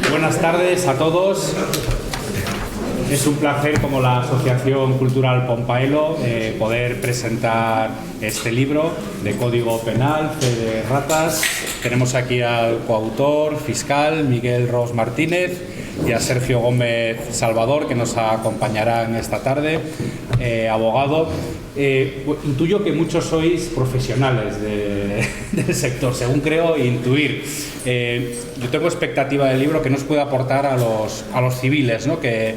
Buenas tardes a todos. Es un placer, como la Asociación Cultural Pompaelo, poder presentar este libro de Código Penal, Fe de Ratas. Tenemos aquí al coautor, fiscal Miguel Ros Martínez, y a Sergio Gómez Salvador, que nos acompañarán esta tarde, abogado. Intuyo que muchos sois profesionales del sector, según creo intuir. Yo tengo expectativa del libro que nos puede aportar a los civiles, ¿no? que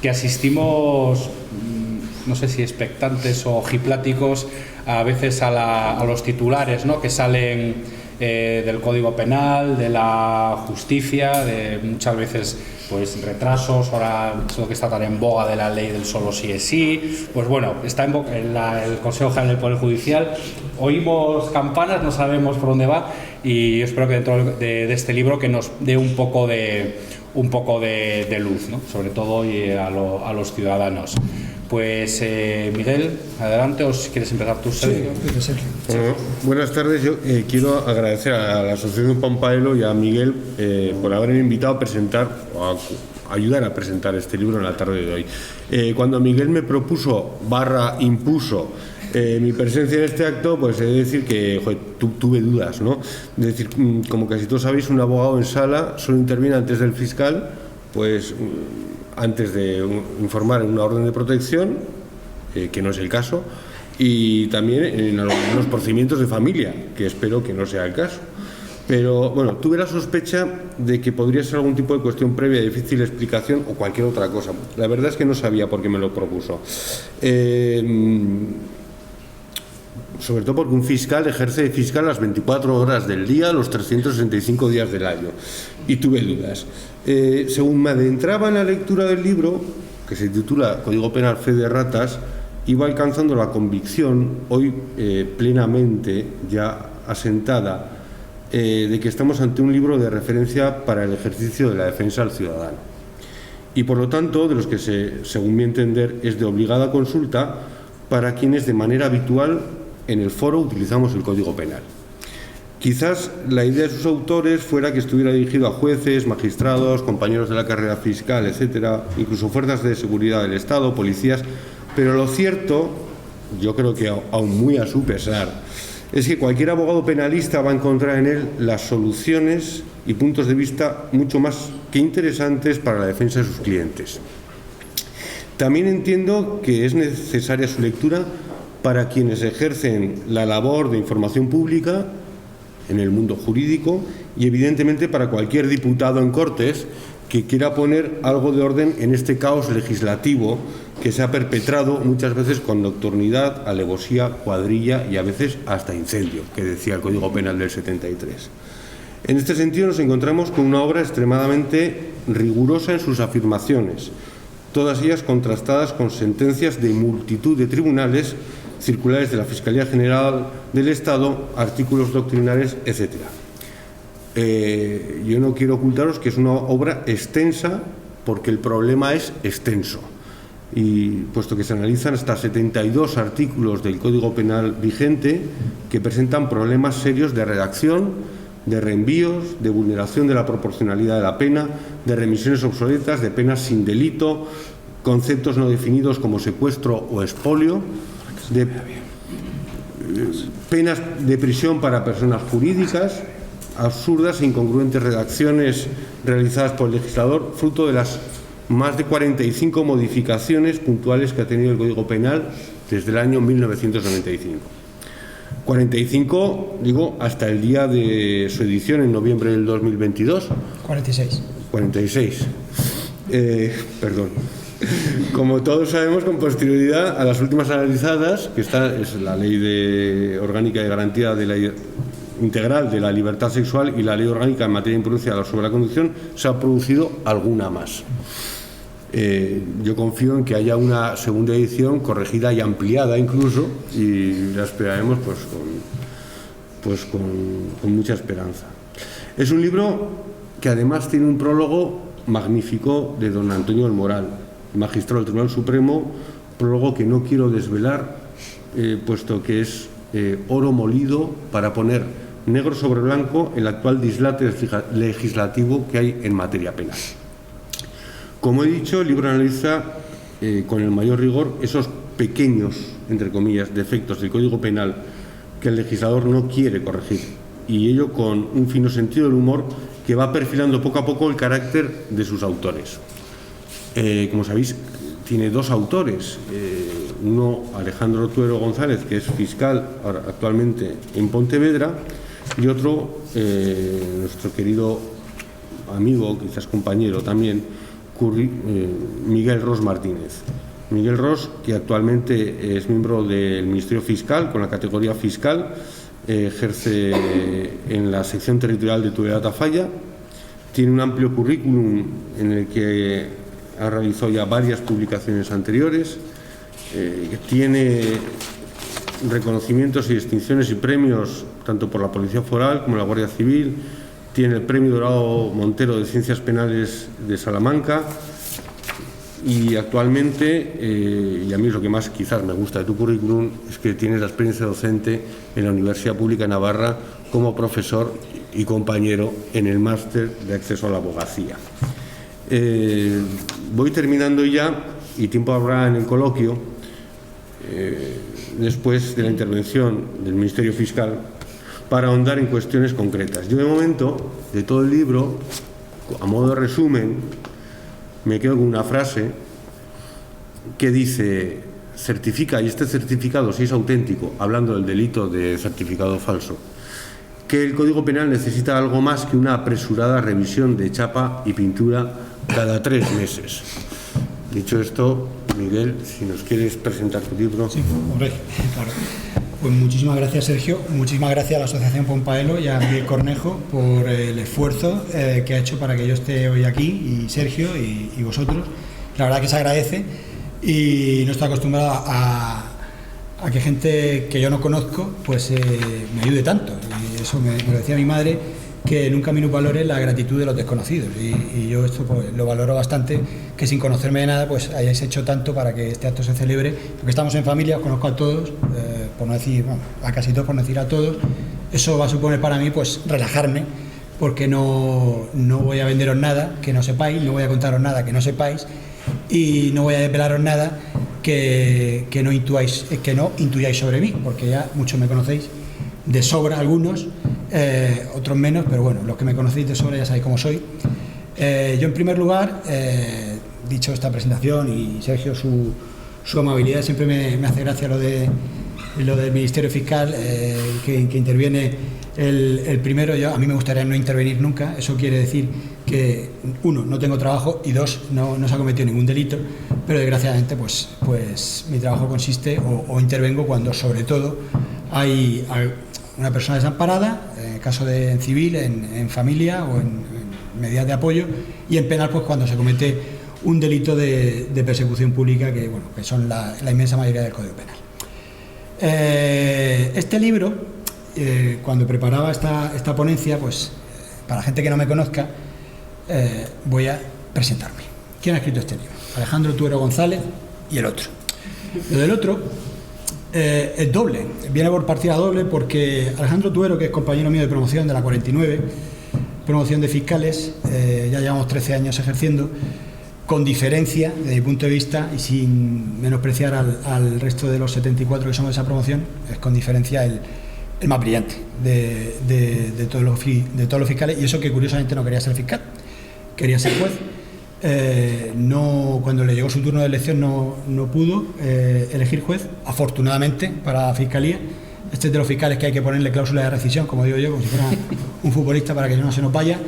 asistimos, no sé si expectantes o ojipláticos, a veces a los titulares, ¿no? que salen del Código Penal, de la justicia, de muchas veces pues retrasos, ahora es lo que está tan en boga de la ley del solo sí es sí. Pues bueno, está en boga el Consejo General del Poder Judicial. Oímos campanas, no sabemos por dónde va, y espero que dentro de este libro que nos dé un poco de luz, ¿no? Sobre todo y a los ciudadanos. Pues Miguel, adelante, o si quieres empezar tú, Sergio. Sí, buenas tardes. Yo quiero agradecer a la Asociación Pompaelo y a Miguel por haberme invitado a presentar o a ayudar a presentar este libro en la tarde de hoy. Cuando Miguel me propuso / impuso mi presencia en este acto, pues he de decir que tuve dudas, ¿no? Es decir, como casi todos sabéis, un abogado en sala solo interviene antes del fiscal, pues antes de informar en una orden de protección, que no es el caso, y también en los procedimientos de familia, que espero que no sea el caso. Pero bueno, tuve la sospecha de que podría ser algún tipo de cuestión previa de difícil explicación o cualquier otra cosa. La verdad es que no sabía por qué me lo propuso. Sobre todo porque un fiscal ejerce de fiscal las 24 horas del día, los 365 días del año. Y tuve dudas. Según me adentraba en la lectura del libro, que se titula Código Penal, Fe de Ratas, iba alcanzando la convicción, hoy plenamente ya asentada, de que estamos ante un libro de referencia para el ejercicio de la defensa al ciudadano. Y por lo tanto, de los que según mi entender, es de obligada consulta para quienes de manera habitual en el foro utilizamos el Código Penal. Quizás la idea de sus autores fuera que estuviera dirigido a jueces, magistrados, compañeros de la carrera fiscal, etcétera, incluso fuerzas de seguridad del Estado, policías, pero lo cierto, yo creo que aún muy a su pesar, es que cualquier abogado penalista va a encontrar en él las soluciones y puntos de vista mucho más que interesantes para la defensa de sus clientes. También entiendo que es necesaria su lectura para quienes ejercen la labor de información pública en el mundo jurídico y evidentemente para cualquier diputado en Cortes que quiera poner algo de orden en este caos legislativo que se ha perpetrado muchas veces con nocturnidad, alevosía, cuadrilla y a veces hasta incendio, que decía el Código Penal del 73. En este sentido nos encontramos con una obra extremadamente rigurosa en sus afirmaciones, todas ellas contrastadas con sentencias de multitud de tribunales, circulares de la Fiscalía General del Estado, artículos doctrinales, etc. Yo no quiero ocultaros que es una obra extensa porque el problema es extenso. Y puesto que se analizan hasta 72 artículos del Código Penal vigente que presentan problemas serios de redacción, de reenvíos, de vulneración de la proporcionalidad de la pena, de remisiones obsoletas, de penas sin delito, conceptos no definidos como secuestro o expolio, de penas de prisión para personas jurídicas, absurdas e incongruentes redacciones realizadas por el legislador, fruto de las más de 45 modificaciones puntuales que ha tenido el Código Penal desde el año 1995. 45, digo, hasta el día de su edición en noviembre del 2022. 46. Perdón. Como todos sabemos, con posterioridad a las últimas analizadas, que esta es la Ley Orgánica de Garantía de la Integral de la Libertad Sexual y la Ley Orgánica en materia de imprudencia sobre la conducción, se ha producido alguna más. Yo confío en que haya una segunda edición corregida y ampliada incluso, y la esperaremos con mucha esperanza. Es un libro que además tiene un prólogo magnífico de don Antonio del Moral, magistrado del Tribunal Supremo, prólogo que no quiero desvelar, puesto que es oro molido para poner negro sobre blanco el actual dislate legislativo que hay en materia penal. Como he dicho, el libro analiza con el mayor rigor esos pequeños, entre comillas, defectos del Código Penal que el legislador no quiere corregir, y ello con un fino sentido del humor que va perfilando poco a poco el carácter de sus autores. Como sabéis, tiene dos autores, uno Alejandro Tuero González, que es fiscal actualmente en Pontevedra, y otro nuestro querido amigo, quizás compañero también, Miguel Ros Martínez. Miguel Ros, que actualmente es miembro del Ministerio Fiscal con la categoría fiscal, ejerce en la sección territorial de Tudela-Tafalla, tiene un amplio currículum en el que ha realizado ya varias publicaciones anteriores, tiene reconocimientos y distinciones y premios tanto por la Policía Foral como la Guardia Civil, tiene el Premio Dorado Montero de Ciencias Penales de Salamanca y actualmente, y a mí lo que más quizás me gusta de tu currículum, es que tienes la experiencia docente en la Universidad Pública de Navarra como profesor y compañero en el máster de acceso a la abogacía. Voy terminando ya y tiempo habrá en el coloquio, después de la intervención del Ministerio Fiscal, para ahondar en cuestiones concretas. Yo de momento, de todo el libro, a modo de resumen, me quedo con una frase que dice: certifica, y este certificado, si es auténtico, hablando del delito de certificado falso, que el Código Penal necesita algo más que una apresurada revisión de chapa y pintura cada 3 meses. Dicho esto, Miguel, si nos quieres presentar tu libro. Sí, hombre, claro. Pues muchísimas gracias, Sergio, muchísimas gracias a la Asociación Pompaelo y a Miguel Cornejo por el esfuerzo que ha hecho para que yo esté hoy aquí, y Sergio y vosotros. La verdad que se agradece, y no estoy acostumbrado a que gente que yo no conozco pues me ayude tanto. Y eso me lo decía mi madre, que nunca minusvalore la gratitud de los desconocidos, y yo esto pues lo valoro bastante, que sin conocerme de nada pues hayáis hecho tanto para que este acto se celebre, porque estamos en familia, os conozco a todos, por no decir, bueno, a casi todos, por no decir a todos. Eso va a suponer para mí pues relajarme, porque no voy a venderos nada que no sepáis, no voy a contaros nada que no sepáis, y no voy a desvelaros nada que no intuyáis sobre mí, porque ya muchos me conocéis de sobra, algunos, otros menos, pero bueno, los que me conocéis de sobra ya sabéis cómo soy. Yo, en primer lugar, dicho esta presentación, y Sergio su amabilidad, siempre me hace gracia lo del Ministerio Fiscal, que interviene el primero. A mí me gustaría no intervenir nunca. Eso quiere decir que, 1, no tengo trabajo, y 2, no se ha cometido ningún delito, pero desgraciadamente pues mi trabajo consiste, o intervengo cuando sobre todo hay una persona desamparada, en caso de en civil, en familia o en medidas de apoyo, y en penal pues cuando se comete un delito de persecución pública, que bueno, que son la inmensa mayoría del Código Penal. Este libro, cuando preparaba esta ponencia, pues para la gente que no me conozca, voy a presentarme. ¿Quién ha escrito este libro? Alejandro Tuero González y el otro. Lo del otro es doble, viene por partida doble, porque Alejandro Tuero, que es compañero mío de promoción de la 49, promoción de fiscales, ya llevamos 13 años ejerciendo, con diferencia, desde mi punto de vista, y sin menospreciar al resto de los 74 que somos de esa promoción, es con diferencia el más brillante de todos los fiscales, y eso que curiosamente no quería ser fiscal, quería ser juez. Cuando le llegó su turno de elección no pudo elegir juez, afortunadamente para la Fiscalía. Este es de los fiscales que hay que ponerle cláusula de rescisión, como digo yo, como si fuera un futbolista, para que no se nos vaya,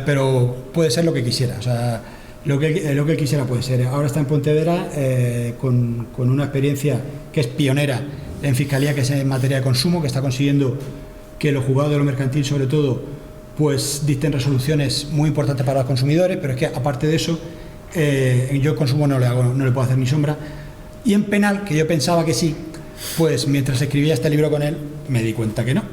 pero puede ser lo que quisiera, o sea, lo que quisiera puede ser. Ahora está en Pontevedra con una experiencia que es pionera en Fiscalía, que es en materia de consumo, que está consiguiendo que los juzgados de lo mercantil, sobre todo, pues dicten resoluciones muy importantes para los consumidores, pero es que aparte de eso, yo el consumo no le puedo hacer ni sombra. Y en penal, que yo pensaba que sí, pues mientras escribía este libro con él, me di cuenta que no.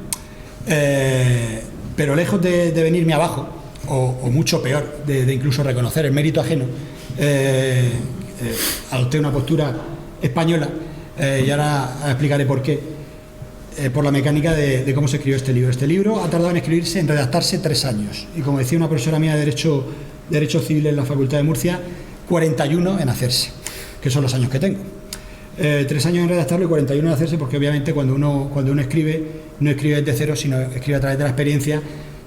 Pero lejos de venirme abajo, o mucho peor, de incluso reconocer el mérito ajeno, adopté una postura española, y ahora explicaré por qué. por la mecánica de cómo se escribió este libro. Este libro ha tardado en redactarse 3 años. Y como decía una profesora mía de Derecho Civil en la Facultad de Murcia, 41 en hacerse, que son los años que tengo. 3 años en redactarlo y 41 en hacerse, porque obviamente cuando uno escribe, no escribe desde cero, sino escribe a través de la experiencia,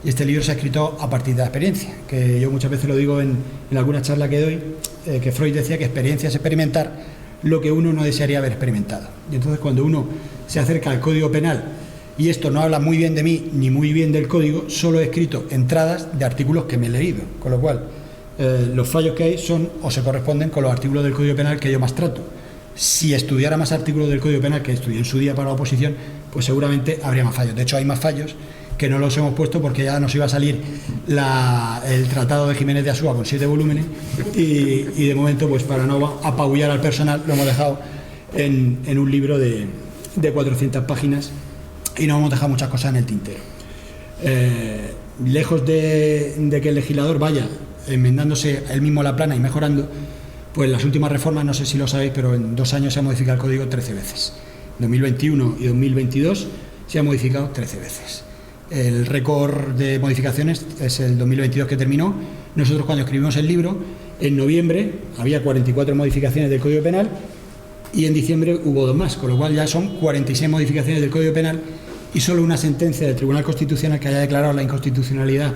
y este libro se ha escrito a partir de la experiencia, que yo muchas veces lo digo en alguna charla que doy, que Freud decía que experiencia es experimentar lo que uno no desearía haber experimentado. Y entonces cuando uno se acerca al Código Penal, y esto no habla muy bien de mí ni muy bien del código, solo he escrito entradas de artículos que me he leído, con lo cual los fallos que hay son o se corresponden con los artículos del Código Penal que yo más trato. Si estudiara más artículos del Código Penal que estudié en su día para la oposición, pues seguramente habría más fallos. De hecho, hay más fallos que no los hemos puesto porque ya nos iba a salir el Tratado de Jiménez de Asúa con 7 volúmenes y de momento, pues para no apabullar al personal, lo hemos dejado en un libro de 400 páginas y nos hemos dejado muchas cosas en el tintero. Lejos de que el legislador vaya enmendándose él mismo la plana y mejorando, pues las últimas reformas, no sé si lo sabéis, pero en 2 años se ha modificado el código 13 veces. En 2021 y 2022 se ha modificado 13 veces. El récord de modificaciones es el 2022 que terminó. Nosotros cuando escribimos el libro, en noviembre había 44 modificaciones del Código Penal y en diciembre hubo 2 más, con lo cual ya son 46 modificaciones del Código Penal y solo una sentencia del Tribunal Constitucional que haya declarado la inconstitucionalidad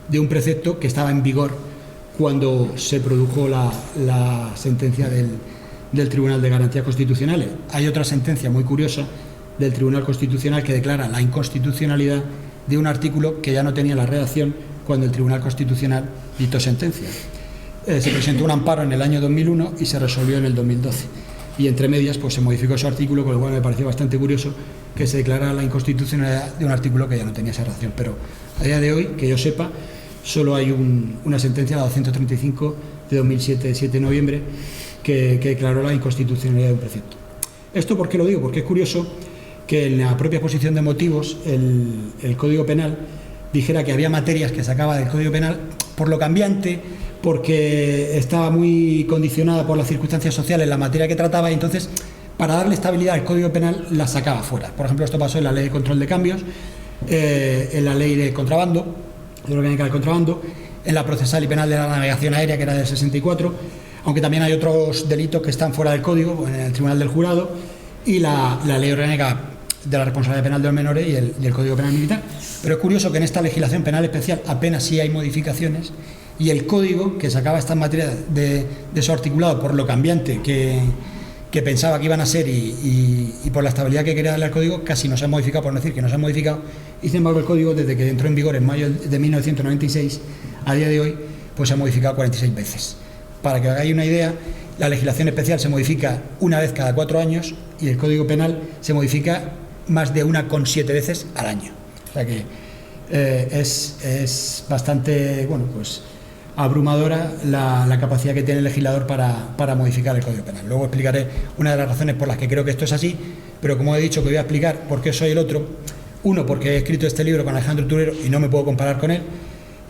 de un precepto que estaba en vigor cuando se produjo la sentencia del Tribunal de Garantías Constitucionales. Hay otra sentencia muy curiosa del Tribunal Constitucional que declara la inconstitucionalidad de un artículo que ya no tenía la redacción cuando el Tribunal Constitucional dictó sentencia. Se presentó un amparo en el año 2001 y se resolvió en el 2012. Y entre medias pues se modificó ese artículo, con lo cual me pareció bastante curioso que se declarara la inconstitucionalidad de un artículo que ya no tenía esa redacción. Pero a día de hoy, que yo sepa, solo hay una sentencia, la 235 de 2007, de 7 de noviembre, que declaró la inconstitucionalidad de un precepto. ¿Esto por qué lo digo? Porque es curioso que en la propia exposición de motivos el Código Penal dijera que había materias que sacaba del Código Penal por lo cambiante, porque estaba muy condicionada por las circunstancias sociales la materia que trataba, y entonces para darle estabilidad al Código Penal la sacaba fuera. Por ejemplo, esto pasó en la Ley de Control de Cambios, en la Ley de Contrabando, de orgánica del contrabando, en la procesal y penal de la navegación aérea, que era del 64, aunque también hay otros delitos que están fuera del Código, en el Tribunal del Jurado, y la Ley Orgánica de la Responsabilidad Penal de los Menores y el Código Penal Militar. Pero es curioso que en esta legislación penal especial apenas sí hay modificaciones, y el Código, que sacaba estas materias de su articulado por lo cambiante que pensaba que iban a ser y por la estabilidad que quería darle al Código, casi no se ha modificado, por no decir que no se ha modificado. Y sin embargo el Código, desde que entró en vigor en mayo de 1996 a día de hoy, pues se ha modificado 46 veces. Para que hagáis una idea, la legislación especial se modifica una vez cada 4 años y el Código Penal se modifica más de 1,7 veces al año. O sea que es bastante, bueno, pues abrumadora la capacidad que tiene el legislador para modificar el Código Penal. Luego explicaré una de las razones por las que creo que esto es así, pero como he dicho que voy a explicar por qué soy el otro. Uno, porque he escrito este libro con Alejandro Tuero y no me puedo comparar con él,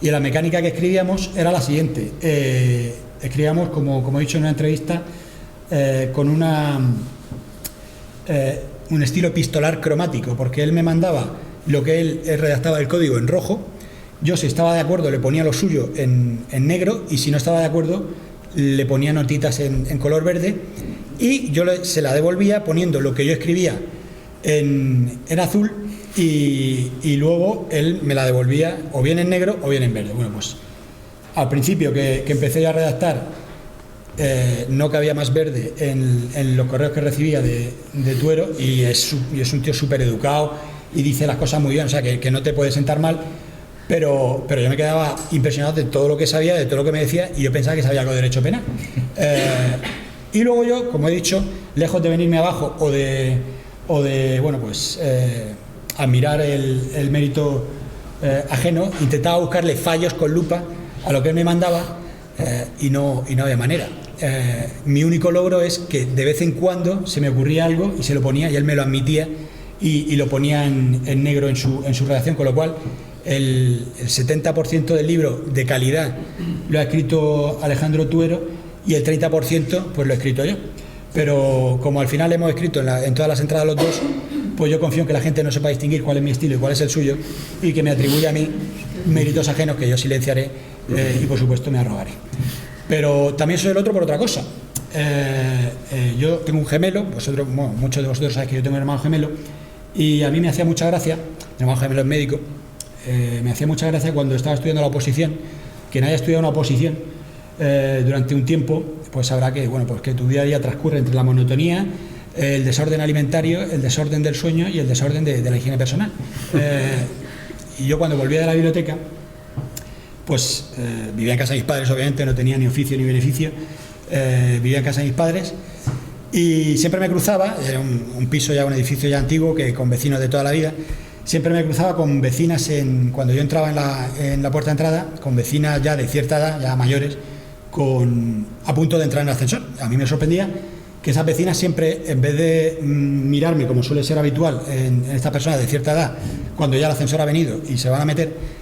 y la mecánica que escribíamos era la siguiente. Escribíamos, como he dicho en una entrevista, con un estilo epistolar cromático, porque él me mandaba lo que él redactaba del código en rojo. Yo, si estaba de acuerdo, le ponía lo suyo en negro, y si no estaba de acuerdo, le ponía notitas en color verde, y yo se la devolvía poniendo lo que yo escribía en azul, y luego él me la devolvía o bien en negro o bien en verde. Bueno, pues al principio que empecé a redactar, no cabía más verde en los correos que recibía de Tuero, y es un tío súper educado y dice las cosas muy bien, o sea que no te puede sentar mal. Pero yo me quedaba impresionado de todo lo que sabía, de todo lo que me decía, y yo pensaba que sabía algo de derecho penal. Y luego yo, como he dicho, lejos de venirme abajo o de bueno, pues admirar el mérito ajeno, intentaba buscarle fallos con lupa a lo que él me mandaba, y no había manera. Mi único logro es que de vez en cuando se me ocurría algo y se lo ponía, y él me lo admitía y lo ponía en negro en su redacción, con lo cual el 70% del libro de calidad lo ha escrito Alejandro Tuero y el 30% pues lo he escrito yo. Pero como al final hemos escrito en todas las entradas los dos, pues yo confío en que la gente no sepa distinguir cuál es mi estilo y cuál es el suyo, y que me atribuya a mí méritos ajenos que yo silenciaré y por supuesto me arrogaré. Pero también soy el otro por otra cosa. Yo tengo un gemelo, muchos de vosotros sabéis que yo tengo un hermano gemelo, y a mí me hacía mucha gracia, mi hermano gemelo es médico, me hacía mucha gracia cuando estaba estudiando la oposición. Quien haya estudiado una oposición durante un tiempo, pues sabrá que, bueno, pues que tu día a día transcurre entre la monotonía, el desorden alimentario, el desorden del sueño y el desorden de la higiene personal. Y yo cuando volvía de la biblioteca, pues vivía en casa de mis padres, obviamente, no tenía ni oficio ni beneficio, vivía en casa de mis padres y siempre me cruzaba, era un piso ya, un edificio ya antiguo, que con vecinos de toda la vida, siempre me cruzaba con vecinas, cuando yo entraba en la puerta de entrada, con vecinas ya de cierta edad, ya mayores, a punto de entrar en el ascensor. A mí me sorprendía que esas vecinas siempre, en vez de mirarme, como suele ser habitual en estas personas de cierta edad, cuando ya el ascensor ha venido y se van a meter,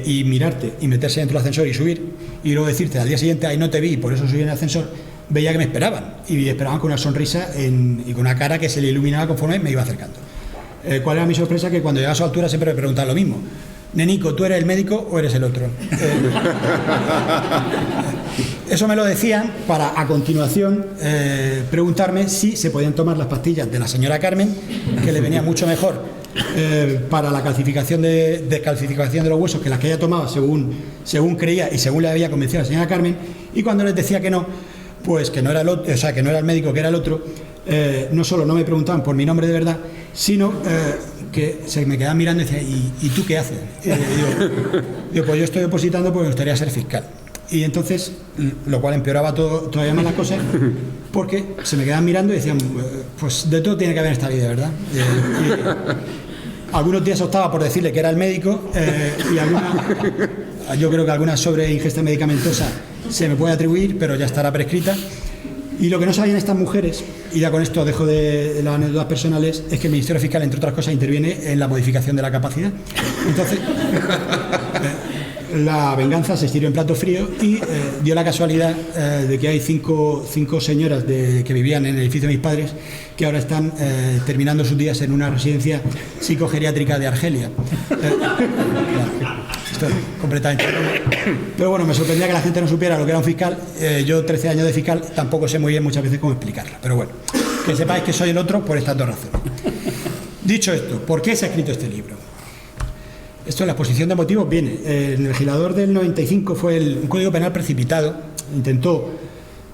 y mirarte y meterse dentro del ascensor y subir, y luego decirte al día siguiente, ahí no te vi y por eso subí en el ascensor, veía que me esperaban, y esperaban con una sonrisa y con una cara que se le iluminaba conforme me iba acercando. ¿Cuál era mi sorpresa? Que cuando llegaba a su altura siempre me preguntaban lo mismo: Nenico, ¿tú eres el médico o eres el otro? Eso me lo decían para, a continuación, preguntarme si se podían tomar las pastillas de la señora Carmen, que le venía mucho mejor para la calcificación de los huesos que las que ella tomaba según creía y según le había convencido a la señora Carmen. Y cuando les decía que no, pues que no era el otro, o sea, que no era el médico, que era el otro, no solo no me preguntaban por mi nombre de verdad, sino que se me quedaban mirando y decían: ¿y tú qué haces? Digo, pues yo estoy opositando porque me gustaría ser fiscal. Y entonces, lo cual empeoraba todavía más las cosas, porque se me quedaban mirando y decían: pues de todo tiene que haber en esta vida, ¿verdad? Algunos días optaba por decirle que era el médico, y yo creo que alguna sobreingesta medicamentosa se me puede atribuir, pero ya estará prescrita. Y lo que no sabían estas mujeres, y ya con esto dejo de las anécdotas personales, es que el Ministerio Fiscal, entre otras cosas, interviene en la modificación de la capacidad. Entonces, la venganza se estiró en plato frío y dio la casualidad de que hay cinco señoras que vivían en el edificio de mis padres, que ahora están terminando sus días en una residencia psicogeriátrica de Argelia. Esto es completamente. Pero bueno, me sorprendía que la gente no supiera lo que era un fiscal. Yo, 13 años de fiscal, tampoco sé muy bien muchas veces cómo explicarlo. Pero bueno, que sepáis que soy el otro por estas dos razones. Dicho esto, ¿por qué se ha escrito este libro? Esto en la exposición de motivos viene. El legislador del 95 fue un código penal precipitado. Intentó,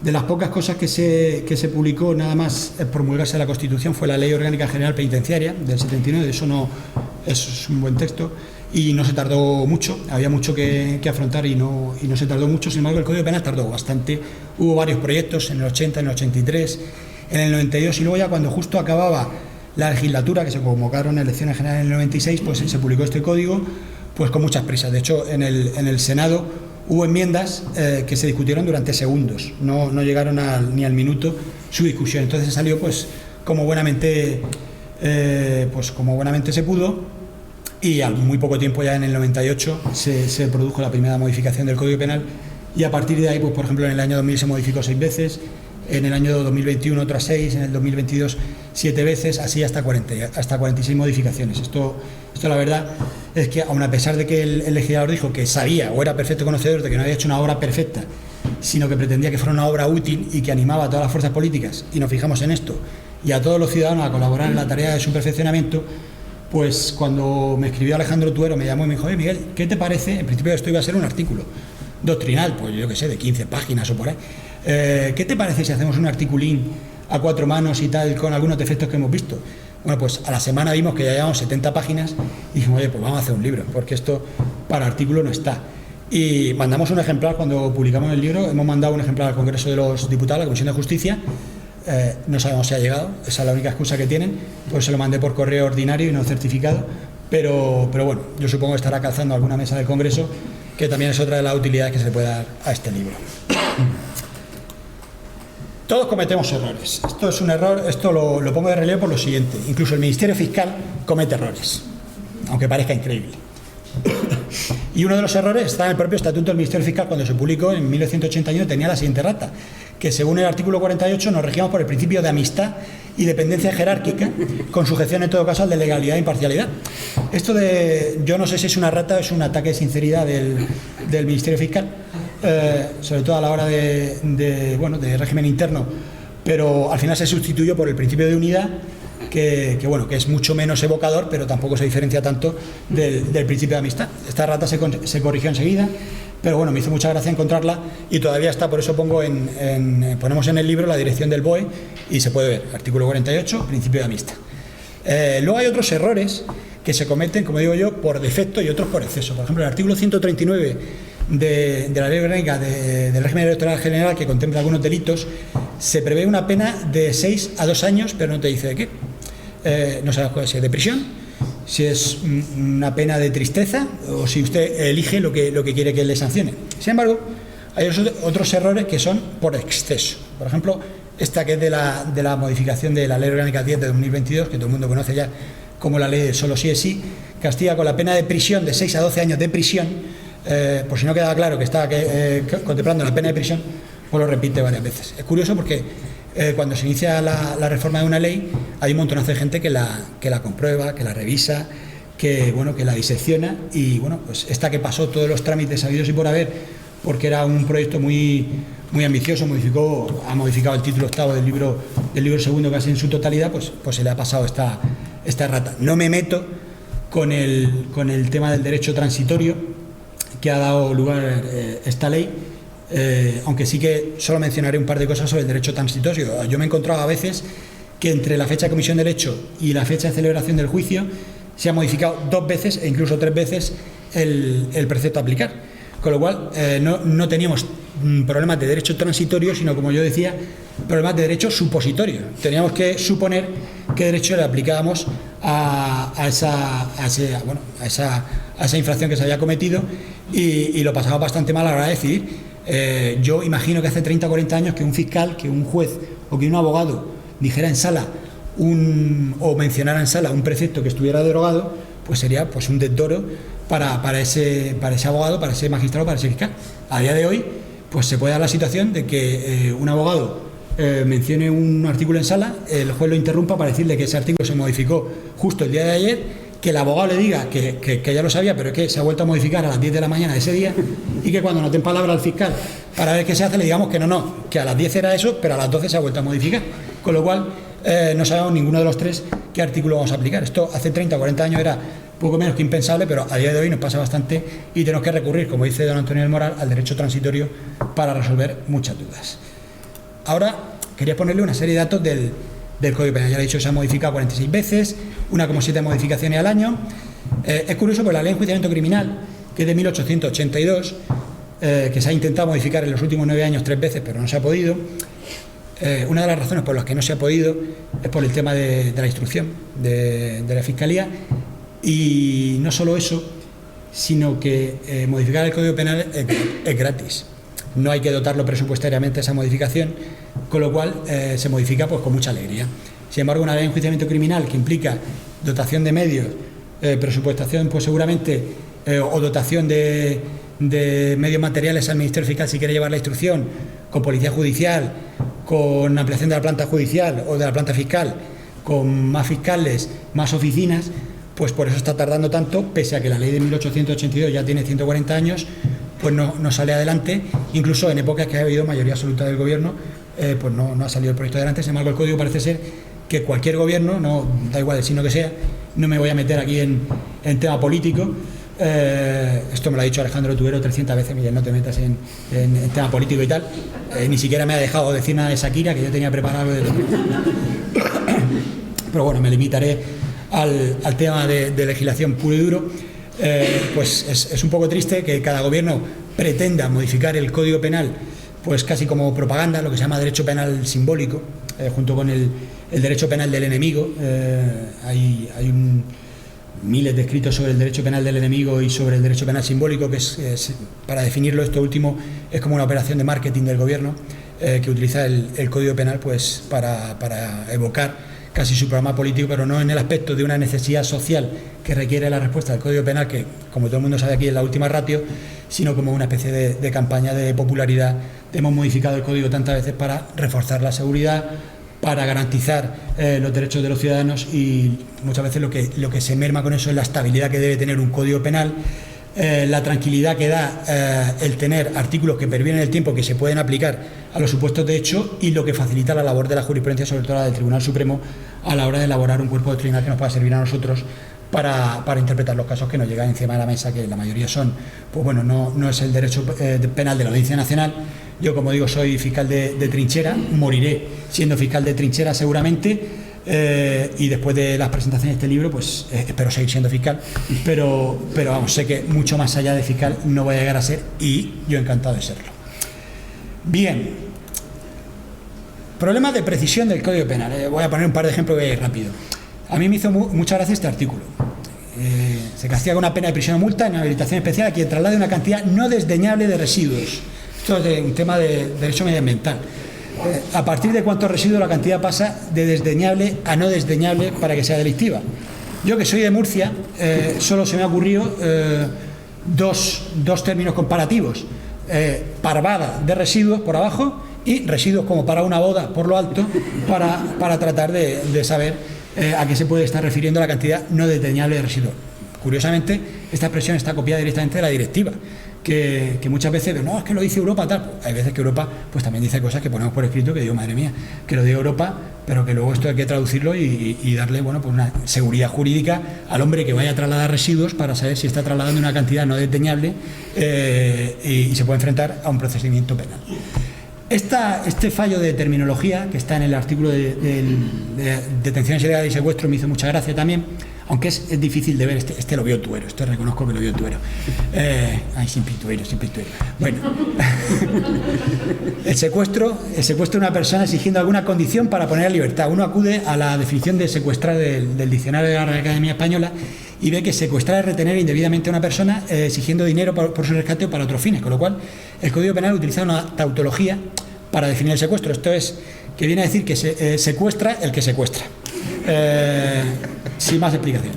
de las pocas cosas que se publicó nada más promulgarse la Constitución, fue la Ley Orgánica General Penitenciaria del 79. Eso es un buen texto. Y no se tardó mucho, había mucho que afrontar y no se tardó mucho. Sin embargo, el Código Penal tardó bastante. Hubo varios proyectos en el 80, en el 83, en el 92, y luego ya cuando justo acababa la legislatura, que se convocaron elecciones generales en el 96, pues se publicó este código pues con muchas prisas. De hecho, en el Senado hubo enmiendas que se discutieron durante segundos, no llegaron ni al minuto su discusión. Entonces salió pues como buenamente se pudo. Y al muy poco tiempo, ya en el 98, se produjo la primera modificación del Código Penal, y a partir de ahí, pues por ejemplo, en el año 2000 se modificó 6 veces, en el año 2021 otras 6, en el 2022 7 veces, así hasta 46 modificaciones. Esto la verdad es que, aun a pesar de que el legislador dijo que sabía o era perfecto conocedor de que no había hecho una obra perfecta, sino que pretendía que fuera una obra útil y que animaba a todas las fuerzas políticas, y nos fijamos en esto, y a todos los ciudadanos a colaborar en la tarea de su perfeccionamiento, pues cuando me escribió Alejandro Tuero, me llamó y me dijo: Miguel, ¿qué te parece? En principio esto iba a ser un artículo doctrinal, pues yo qué sé, de 15 páginas o por ahí. ¿Qué te parece si hacemos un articulín a 4 manos y tal, con algunos defectos que hemos visto? Bueno, pues a la semana vimos que ya llevamos 70 páginas y dijimos: oye, pues vamos a hacer un libro, porque esto para artículo no está. Y mandamos un ejemplar cuando publicamos el libro. Hemos mandado un ejemplar al Congreso de los Diputados, a la Comisión de Justicia. No sabemos si ha llegado, esa es la única excusa que tienen, pues se lo mandé por correo ordinario y no certificado, pero bueno, yo supongo que estará calzando alguna mesa del Congreso, que también es otra de las utilidades que se le puede dar a este libro. Todos cometemos errores. Esto es un error, esto lo pongo de relieve por lo siguiente: incluso el Ministerio Fiscal comete errores, aunque parezca increíble. Y uno de los errores está en el propio Estatuto del Ministerio Fiscal. Cuando se publicó en 1981 tenía la siguiente errata, que según el artículo 48 nos regíamos por el principio de amistad y dependencia jerárquica, con sujeción en todo caso al de legalidad e imparcialidad. Esto de, yo no sé si es una rata o es un ataque de sinceridad del Ministerio Fiscal, sobre todo a la hora de régimen interno, pero al final se sustituyó por el principio de unidad, que es mucho menos evocador, pero tampoco se diferencia tanto del principio de amistad. Esta rata se corrigió enseguida, pero bueno, me hizo mucha gracia encontrarla y todavía está, por eso ponemos en el libro la dirección del BOE y se puede ver, artículo 48, principio de amistad. Luego hay otros errores que se cometen, como digo yo, por defecto y otros por exceso. Por ejemplo, el artículo 139 de la Ley Orgánica del Régimen Electoral General, que contempla algunos delitos, se prevé una pena de 6 a 2 años, pero no te dice de qué. No sabes si es de prisión, si es una pena de tristeza o si usted elige lo que quiere que le sancione. Sin embargo, hay otros errores que son por exceso. Por ejemplo, esta que es de la modificación de la Ley Orgánica 10 de 2022, que todo el mundo conoce ya como la ley de solo sí es sí, castiga con la pena de prisión de 6 a 12 años de prisión. Por si no quedaba claro que estaba contemplando la pena de prisión, pues lo repite varias veces. Es curioso porque cuando se inicia la reforma de una ley hay un montonazo de gente que la comprueba, que la revisa, que la disecciona y pues esta que pasó todos los trámites habidos y por haber, porque era un proyecto muy ambicioso, ha modificado el título octavo del libro segundo casi en su totalidad, pues se le ha pasado esta rata. No me meto con el tema del derecho transitorio que ha dado lugar esta ley, aunque sí que solo mencionaré un par de cosas sobre el derecho transitorio. Yo me he encontrado a veces que entre la fecha de comisión del hecho y la fecha de celebración del juicio se ha modificado 2 veces e incluso 3 veces el precepto a aplicar, con lo cual no teníamos problemas de derecho transitorio, sino, como yo decía, problemas de derecho supositorio. Teníamos que suponer qué derecho le aplicábamos a esa infracción que se había cometido y lo pasaba bastante mal a la hora de decidir. Yo imagino que hace 30 o 40 años que un fiscal, que un juez o que un abogado dijera en sala o mencionara en sala un precepto que estuviera derogado, pues sería un desdoro para ese abogado, para ese magistrado, para ese fiscal. A día de hoy pues se puede dar la situación de que un abogado mencione un artículo en sala, el juez lo interrumpa para decirle que ese artículo se modificó justo el día de ayer, que el abogado le diga que ya lo sabía, pero es que se ha vuelto a modificar a las 10 de la mañana de ese día, y que cuando nos den palabra al fiscal para ver qué se hace, le digamos que no, que a las 10 era eso, pero a las 12 se ha vuelto a modificar. Con lo cual, no sabemos ninguno de los tres qué artículo vamos a aplicar. Esto hace 30 o 40 años era poco menos que impensable, pero a día de hoy nos pasa bastante y tenemos que recurrir, como dice don Antonio del Moral, al derecho transitorio para resolver muchas dudas. Ahora quería ponerle una serie de datos del Código Penal. Ya le he dicho, se ha modificado 46 veces, 1,7 modificaciones al año. Es curioso porque la Ley de Enjuiciamiento Criminal, que es de 1882, que se ha intentado modificar en los últimos 9 años 3 veces, pero no se ha podido. Una de las razones por las que no se ha podido es por el tema de la instrucción de la Fiscalía. Y no solo eso, sino que modificar el Código Penal es gratis. No hay que dotarlo presupuestariamente esa modificación, con lo cual se modifica con mucha alegría. Sin embargo, una ley de enjuiciamiento criminal que implica dotación de medios, presupuestación seguramente, o dotación de medios materiales al Ministerio Fiscal si quiere llevar la instrucción, con policía judicial, con ampliación de la planta judicial o de la planta fiscal, con más fiscales, más oficinas, pues por eso está tardando tanto, pese a que la ley de 1882 ya tiene 140 años, pues no sale adelante. Incluso en épocas que ha habido mayoría absoluta del gobierno, pues no ha salido el proyecto adelante. Sin embargo, el código parece ser que cualquier gobierno, no da igual el signo que sea, no me voy a meter aquí en tema político, esto me lo ha dicho Alejandro Tubero 300 veces, Miguel, no te metas en tema político y tal, ni siquiera me ha dejado decir nada de Shakira, que yo tenía preparado de todo. Pero bueno, me limitaré al tema de legislación puro y duro. Pues es un poco triste que cada gobierno pretenda modificar el Código Penal pues casi como propaganda, lo que se llama derecho penal simbólico, junto con el derecho penal del enemigo. Hay miles de escritos sobre el derecho penal del enemigo y sobre el derecho penal simbólico, que es para definirlo, esto último es como una operación de marketing del gobierno, que utiliza el Código Penal pues para evocar casi su programa político, pero no en el aspecto de una necesidad social que requiere la respuesta del Código Penal, que como todo el mundo sabe aquí es la última ratio, sino como una especie de campaña de popularidad. Hemos modificado el código tantas veces para reforzar la seguridad, para garantizar los derechos de los ciudadanos, y muchas veces lo que se merma con eso es la estabilidad que debe tener un código penal, la tranquilidad que da el tener artículos que pervienen el tiempo, que se pueden aplicar a los supuestos de hecho, y lo que facilita la labor de la jurisprudencia, sobre todo la del Tribunal Supremo, a la hora de elaborar un cuerpo doctrinal que nos pueda servir a nosotros para interpretar los casos que nos llegan encima de la mesa, que la mayoría son, pues bueno, no es el derecho penal de la Audiencia Nacional. Yo, como digo, soy fiscal de trinchera, moriré siendo fiscal de trinchera seguramente, y después de las presentaciones de este libro, pues espero seguir siendo fiscal, pero vamos, sé que mucho más allá de fiscal no voy a llegar a ser, y yo encantado de serlo. Bien, problemas de precisión del Código Penal. Voy a poner un par de ejemplos rápido. A mí me hizo mucha gracia este artículo. Se castiga con una pena de prisión o multa en habilitación especial a quien traslade una cantidad no desdeñable de residuos. Esto es un tema de derecho medioambiental. ¿A partir de cuántos residuos la cantidad pasa de desdeñable a no desdeñable para que sea delictiva? Yo, que soy de Murcia, solo se me ha ocurrido dos términos comparativos. Parvada de residuos por abajo y residuos como para una boda por lo alto, para tratar de saber a qué se puede estar refiriendo la cantidad no desdeñable de residuos. Curiosamente, esta expresión está copiada directamente de la directiva, que muchas veces, no, es que lo dice Europa, tal. Pues hay veces que Europa pues también dice cosas que ponemos por escrito, que digo, madre mía, que lo diga Europa, pero que luego esto hay que traducirlo y darle, bueno, pues una seguridad jurídica al hombre que vaya a trasladar residuos, para saber si está trasladando una cantidad no desdeñable, y se puede enfrentar a un procedimiento penal. Este fallo de terminología que está en el artículo de detenciones ilegales y secuestro me hizo mucha gracia también, aunque es difícil de ver. Este lo vio Tuero, reconozco que lo vio Tuero. Siempre Tuero. Bueno, el secuestro de una persona exigiendo alguna condición para poner a libertad. Uno acude a la definición de secuestrar del diccionario de la Real Academia Española y ve que secuestrar es retener indebidamente a una persona exigiendo dinero por su rescate o para otros fines, con lo cual el Código Penal utiliza una tautología para definir el secuestro. Esto es, que viene a decir que se secuestra el que secuestra. Sin más explicación.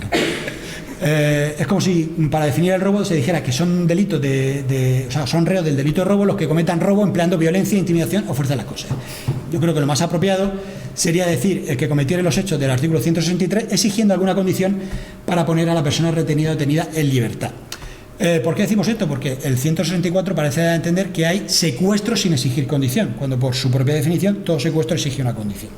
Es como si para definir el robo se dijera que son delitos o sea, son reos del delito de robo los que cometan robo empleando violencia, intimidación o fuerza de las cosas. Yo creo que lo más apropiado sería decir el que cometiere los hechos del artículo 163 exigiendo alguna condición para poner a la persona retenida o detenida en libertad. ¿Por qué decimos esto? Porque el 164 parece dar a entender que hay secuestros sin exigir condición, cuando por su propia definición todo secuestro exige una condición.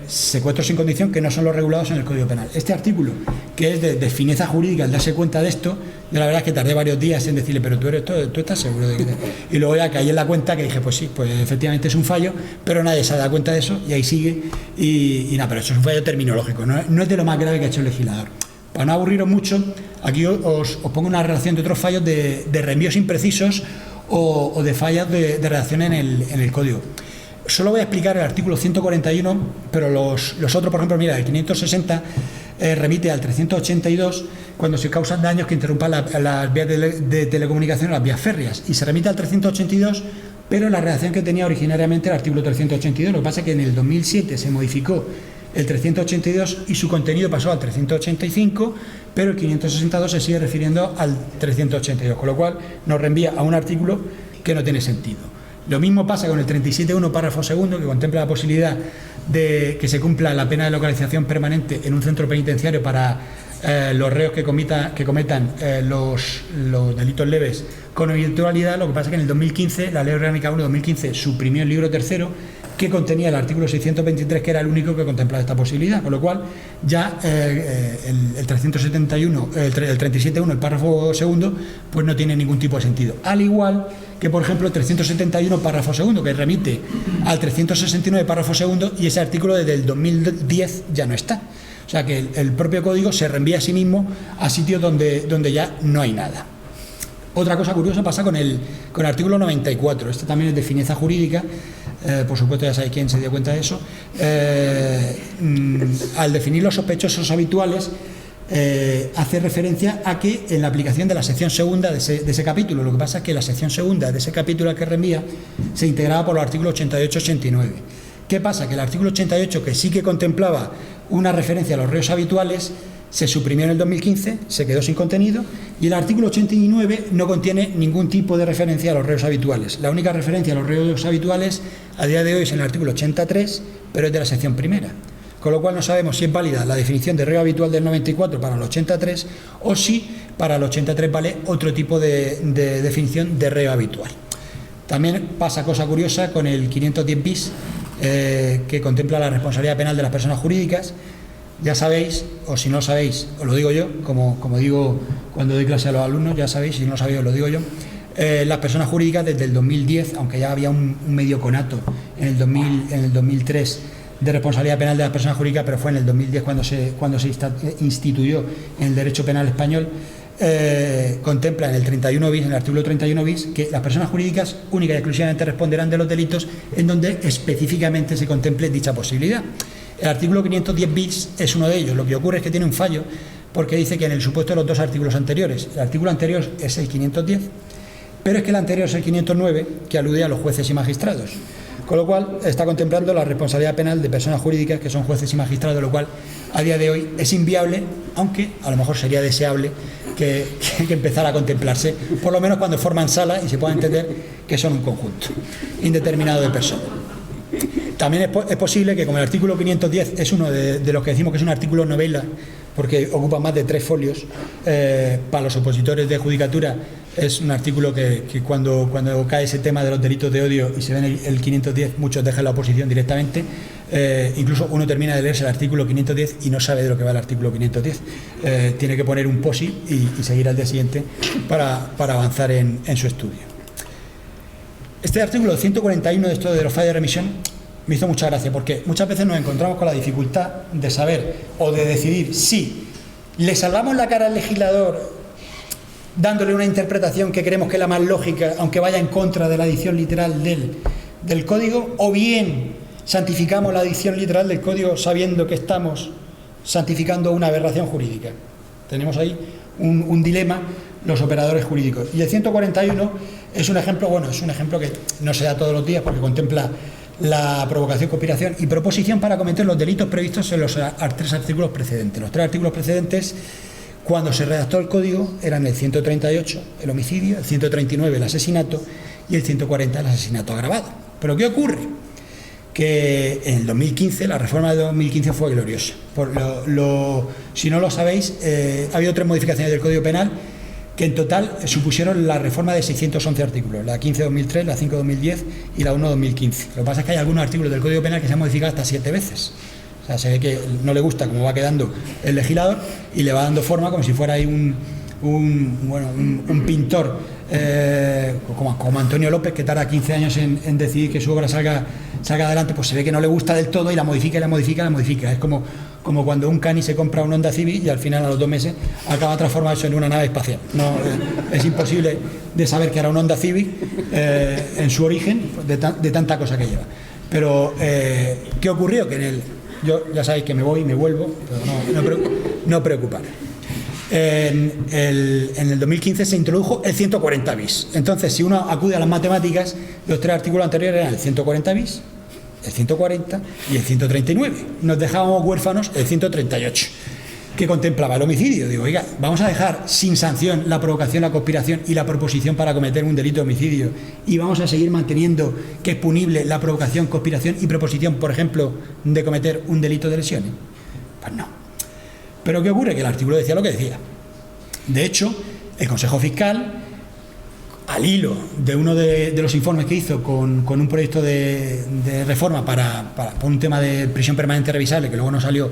Secuestros sin condición que no son los regulados en el Código Penal. Este artículo, que es de fineza jurídica, al darse cuenta de esto, yo la verdad es que tardé varios días en decirle, pero tú estás seguro de que... Y luego ya caí en la cuenta que dije, pues sí, pues efectivamente es un fallo, pero nadie se ha dado cuenta de eso y ahí sigue. Y nada, pero eso es un fallo terminológico, no es de lo más grave que ha hecho el legislador. Para no aburriros mucho, aquí os pongo una relación de otros fallos de reenvíos imprecisos o de fallas de redacción en el código. Solo voy a explicar el artículo 141, pero los otros, por ejemplo, mira, el 560 remite al 382 cuando se causan daños que interrumpan las vías de telecomunicación o las vías férreas, y se remite al 382, pero en la redacción que tenía originariamente el artículo 382. Lo que pasa es que en el 2007 se modificó el 382 y su contenido pasó al 385, pero el 562 se sigue refiriendo al 382, con lo cual nos reenvía a un artículo que no tiene sentido. Lo mismo pasa con el 37.1, párrafo segundo, que contempla la posibilidad de que se cumpla la pena de localización permanente en un centro penitenciario para los reos que cometan los delitos leves con eventualidad. Lo que pasa es que en el 2015, la Ley Orgánica 1 de 2015 suprimió el libro tercero, que contenía el artículo 623, que era el único que contemplaba esta posibilidad, con lo cual ya el 371, el 37.1, el párrafo segundo, pues no tiene ningún tipo de sentido. Al igual que, por ejemplo, el 371, párrafo segundo, que remite al 369, párrafo segundo, y ese artículo desde el 2010 ya no está. O sea que el propio código se reenvía a sí mismo a sitios donde ya no hay nada. Otra cosa curiosa pasa con el artículo 94. Este también es de fineza jurídica. Por supuesto, ya sabéis quién se dio cuenta de eso. Al definir los sospechosos habituales, hace referencia a que en la aplicación de la sección segunda de ese capítulo, lo que pasa es que la sección segunda de ese capítulo al que reenvía se integraba por los artículos 88-89. ¿Qué pasa? Que el artículo 88, que sí que contemplaba una referencia a los reos habituales, se suprimió en el 2015, se quedó sin contenido, y el artículo 89 no contiene ningún tipo de referencia a los reos habituales. La única referencia a los reos habituales a día de hoy es en el artículo 83, pero es de la sección primera. Con lo cual no sabemos si es válida la definición de reo habitual del 94 para el 83 o si para el 83 vale otro tipo de definición de reo habitual. También pasa cosa curiosa con el 510 bis, que contempla la responsabilidad penal de las personas jurídicas. Ya sabéis, o si no lo sabéis, os lo digo yo, como digo cuando doy clase a los alumnos, ya sabéis, si no lo sabéis, os lo digo yo. Las personas jurídicas desde el 2010, aunque ya había un medio conato en el 2003 de responsabilidad penal de las personas jurídicas, pero fue en el 2010 cuando se instituyó en el derecho penal español, contempla en el 31 bis, en el artículo 31 bis, que las personas jurídicas única y exclusivamente responderán de los delitos en donde específicamente se contemple dicha posibilidad. El artículo 510 bis es uno de ellos. Lo que ocurre es que tiene un fallo porque dice que en el supuesto de los dos artículos anteriores, el artículo anterior es el 510, pero es que el anterior es el 509, que alude a los jueces y magistrados, con lo cual está contemplando la responsabilidad penal de personas jurídicas que son jueces y magistrados, lo cual a día de hoy es inviable, aunque a lo mejor sería deseable que empezara a contemplarse, por lo menos cuando forman sala y se pueda entender que son un conjunto indeterminado de personas. También es posible que, como el artículo 510 es uno de los que decimos que es un artículo novela, porque ocupa más de 3 folios, para los opositores de judicatura es un artículo que cuando cae ese tema de los delitos de odio y se ven el 510, muchos dejan la oposición directamente. Incluso uno termina de leerse el artículo 510 y no sabe de lo que va el artículo 510. Tiene que poner un posi y seguir al día siguiente para avanzar en su estudio. Este artículo 141 de esto de los fallos de remisión me hizo mucha gracia, porque muchas veces nos encontramos con la dificultad de saber o de decidir si le salvamos la cara al legislador dándole una interpretación que creemos que es la más lógica, aunque vaya en contra de la dicción literal del código, o bien santificamos la dicción literal del código sabiendo que estamos santificando una aberración jurídica. Tenemos ahí un dilema los operadores jurídicos. Y el 141 es un ejemplo, es un ejemplo que no se da todos los días porque contempla la provocación, conspiración y proposición para cometer los delitos previstos en los 3 artículos precedentes. Los 3 artículos precedentes, cuando se redactó el código, eran el 138, el homicidio, el 139, el asesinato, y el 140, el asesinato agravado. ¿Pero qué ocurre? Que en el 2015, la reforma de 2015 fue gloriosa. Si no lo sabéis, ha habido 3 modificaciones del Código Penal que en total supusieron la reforma de 611 artículos, la 15-2003, la 5-2010 y la 1-2015. Lo que pasa es que hay algunos artículos del Código Penal que se han modificado hasta 7 veces. O sea, se ve que no le gusta cómo va quedando el legislador y le va dando forma como si fuera ahí un pintor, como Antonio López, que tarda 15 años en decidir que su obra salga adelante. Pues se ve que no le gusta del todo y la modifica. Es como cuando un cani se compra un Honda Civic y al final, a los 2 meses, acaba transformándose en una nave espacial. No, es imposible de saber que era un Honda Civic en su origen, de tanta cosa que lleva. Pero ¿qué ocurrió? Que yo ya sabéis que me voy y me vuelvo, pero no preocupar. En el 2015 se introdujo el 140 bis. Entonces, si uno acude a las matemáticas, los 3 artículos anteriores eran el 140 bis, el 140 y el 139. Nos dejábamos huérfanos el 138, que contemplaba el homicidio. Digo, oiga, vamos a dejar sin sanción la provocación, la conspiración y la proposición para cometer un delito de homicidio, y vamos a seguir manteniendo que es punible la provocación, conspiración y proposición, por ejemplo, de cometer un delito de lesiones. Pues no. Pero ¿qué ocurre? Que el artículo decía lo que decía. De hecho, el Consejo Fiscal, al hilo de uno de los informes que hizo con un proyecto de reforma por un tema de prisión permanente revisable, que luego no salió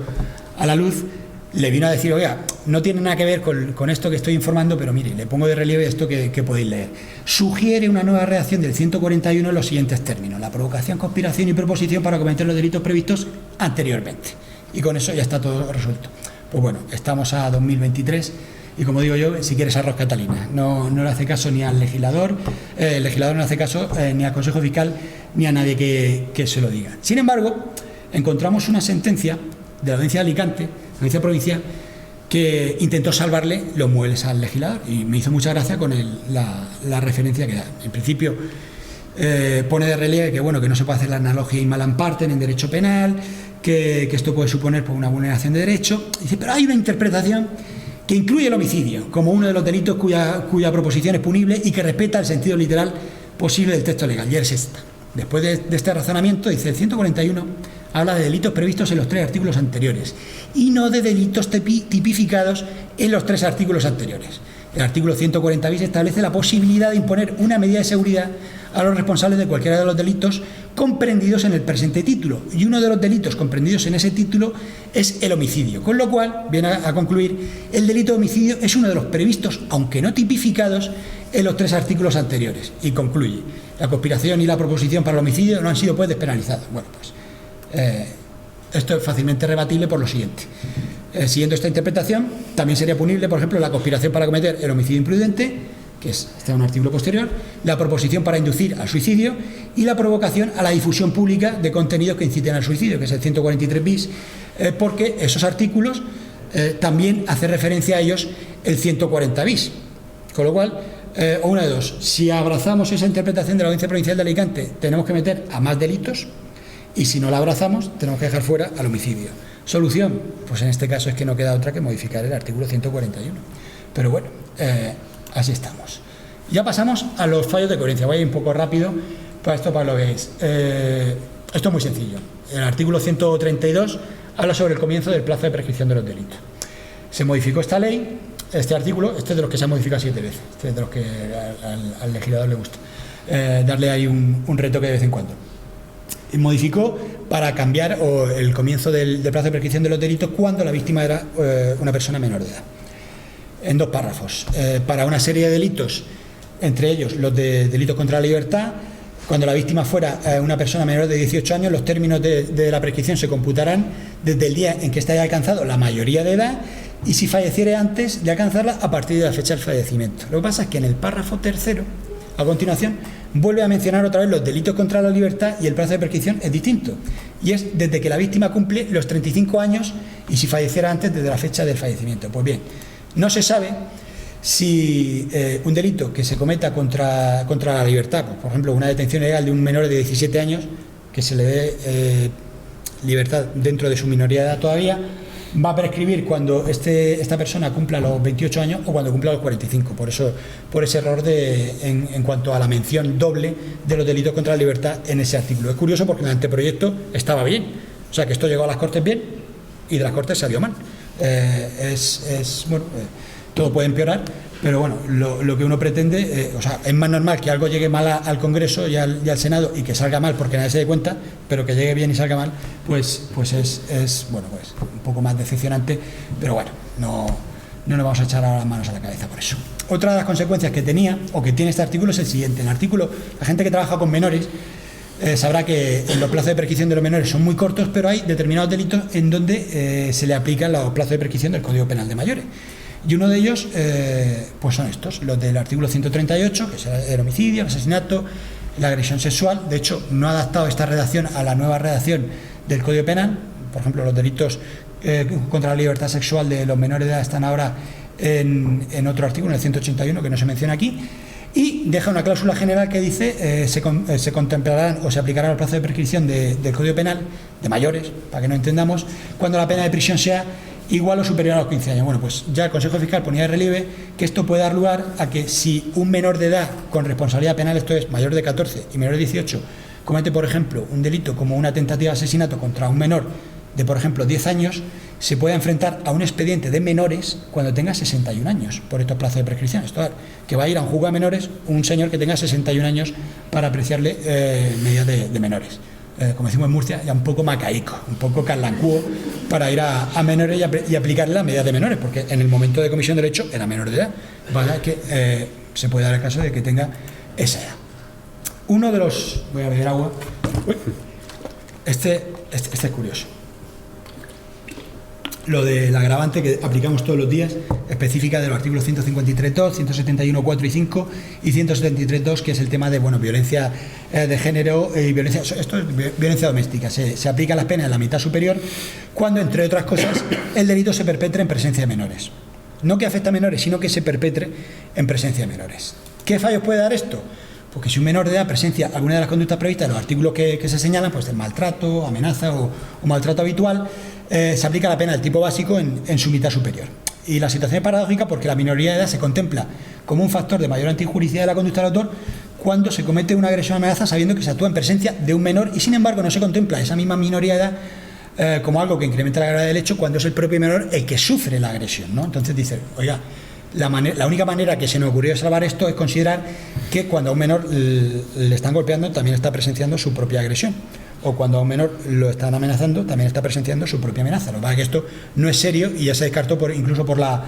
a la luz, le vino a decir, oiga, no tiene nada que ver con esto que estoy informando, pero mire, le pongo de relieve esto que podéis leer. Sugiere una nueva redacción del 141 en los siguientes términos: la provocación, conspiración y proposición para cometer los delitos previstos anteriormente. Y con eso ya está todo resuelto. Pues bueno, estamos a 2023 y, como digo yo, si quieres arroz Catalina, no le hace caso ni al legislador, el legislador no le hace caso ni al Consejo Fiscal ni a nadie que se lo diga. Sin embargo, encontramos una sentencia de la Audiencia de Alicante, la Audiencia Provincial, que intentó salvarle los muebles al legislador, y me hizo mucha gracia con la referencia que da. En principio pone de relieve que no se puede hacer la analogía in malam partem en derecho penal, que esto puede suponer pues, una vulneración de derecho. Dice, pero hay una interpretación que incluye el homicidio como uno de los delitos cuya proposición es punible y que respeta el sentido literal posible del texto legal. Y es esta. Después de este razonamiento, dice el 141, habla de delitos previstos en los 3 artículos anteriores y no de delitos tipificados en los 3 artículos anteriores. El artículo 140 bis establece la posibilidad de imponer una medida de seguridad a los responsables de cualquiera de los delitos comprendidos en el presente título, y uno de los delitos comprendidos en ese título es el homicidio, con lo cual, viene a concluir, el delito de homicidio es uno de los previstos, aunque no tipificados, en los 3 artículos anteriores, y concluye, la conspiración y la proposición para el homicidio no han sido pues despenalizadas. Bueno, pues esto es fácilmente rebatible por lo siguiente. Siguiendo esta interpretación, también sería punible, por ejemplo, la conspiración para cometer el homicidio imprudente, que es un artículo posterior, la proposición para inducir al suicidio y la provocación a la difusión pública de contenidos que inciten al suicidio, que es el 143 bis, porque esos artículos también hace referencia a ellos el 140 bis. Con lo cual, o una de dos, si abrazamos esa interpretación de la Audiencia Provincial de Alicante, tenemos que meter a más delitos, y si no la abrazamos, tenemos que dejar fuera al homicidio. ¿Solución? Pues en este caso es que no queda otra que modificar el artículo 141. Pero bueno, así estamos. Ya pasamos a los fallos de coherencia. Voy a ir un poco rápido para que lo veáis. Esto es muy sencillo. El artículo 132 habla sobre el comienzo del plazo de prescripción de los delitos. Se modificó esta ley, este artículo, este es de los que se ha modificado 7 veces, este es de los que al legislador le gusta darle ahí un retoque de vez en cuando. Y modificó para cambiar el comienzo del plazo de prescripción de los delitos cuando la víctima era una persona menor de edad. En 2 párrafos. Para una serie de delitos, entre ellos los de delitos contra la libertad, cuando la víctima fuera una persona menor de 18 años, los términos de la prescripción se computarán desde el día en que ésta haya alcanzado la mayoría de edad y si falleciere antes de alcanzarla a partir de la fecha del fallecimiento. Lo que pasa es que en el párrafo 3º, a continuación, vuelve a mencionar otra vez los delitos contra la libertad y el plazo de prescripción es distinto. Y es desde que la víctima cumple los 35 años y si falleciera antes desde la fecha del fallecimiento. Pues bien, no se sabe si un delito que se cometa contra la libertad, pues, por ejemplo, una detención ilegal de un menor de 17 años, que se le dé libertad dentro de su minoría de edad todavía, va a prescribir cuando esta persona cumpla los 28 años o cuando cumpla los 45. Por ese error en cuanto a la mención doble de los delitos contra la libertad en ese artículo. Es curioso porque en el anteproyecto estaba bien. O sea que esto llegó a las Cortes bien y de las Cortes salió mal. Todo puede empeorar, pero bueno, lo que uno pretende, es más normal que algo llegue mal al Congreso y al Senado y que salga mal porque nadie se dé cuenta, pero que llegue bien y salga mal, pues es un poco más decepcionante, pero bueno, no nos vamos a echar ahora las manos a la cabeza por eso. Otra de las consecuencias que tenía o que tiene este artículo es el siguiente. En el artículo, la gente que trabaja con menores sabrá que los plazos de prescripción de los menores son muy cortos, pero hay determinados delitos en donde se le aplican los plazos de prescripción del Código Penal de mayores. Y uno de ellos pues son estos, los del artículo 138, que es el homicidio, el asesinato, la agresión sexual. De hecho, no ha adaptado esta redacción a la nueva redacción del Código Penal. Por ejemplo, los delitos contra la libertad sexual de los menores de edad están ahora en otro artículo, en el 181, que no se menciona aquí. Y deja una cláusula general que dice se contemplarán o se aplicarán los plazos de prescripción del Código Penal de mayores, para que no entendamos, cuando la pena de prisión sea igual o superior a los 15 años. Bueno, pues ya el Consejo Fiscal ponía de relieve que esto puede dar lugar a que si un menor de edad con responsabilidad penal, esto es mayor de 14 y menor de 18, comete, por ejemplo, un delito como una tentativa de asesinato contra un menor de, por ejemplo, 10 años, se puede enfrentar a un expediente de menores cuando tenga 61 años por estos plazos de prescripción. Esto que va a ir a un juzgado de menores un señor que tenga 61 años para apreciarle medidas de menores. Como decimos en Murcia, ya un poco macaico, un poco carlancuo para ir a menores y aplicarle las medidas de menores, porque en el momento de comisión del hecho era menor de edad. Vaya que se puede dar el caso de que tenga esa edad. Uno de los... Voy a beber agua. Este es curioso. Lo del agravante que aplicamos todos los días, específica de los artículos 153.2, 171.4 y 5 y 173.2, que es el tema de violencia de género y violencia. Esto es violencia doméstica. Se aplican las penas en la mitad superior cuando, entre otras cosas, el delito se perpetre en presencia de menores. No que afecte a menores, sino que se perpetre en presencia de menores. ¿Qué fallos puede dar esto? Porque si un menor de edad presencia alguna de las conductas previstas en los artículos que se señalan, pues el maltrato, amenaza o maltrato habitual, se aplica la pena del tipo básico en su mitad superior. Y la situación es paradójica porque la minoría de edad se contempla como un factor de mayor antijuricidad de la conducta del autor cuando se comete una agresión o amenaza sabiendo que se actúa en presencia de un menor, y sin embargo no se contempla esa misma minoría de edad como algo que incrementa la gravedad del hecho cuando es el propio menor el que sufre la agresión, ¿no? Entonces dice, oiga, la única manera que se nos ocurrió salvar esto es considerar que cuando a un menor le están golpeando también está presenciando su propia agresión, o cuando a un menor lo están amenazando también está presenciando su propia amenaza. Lo que pasa es que esto no es serio y ya se descartó incluso por la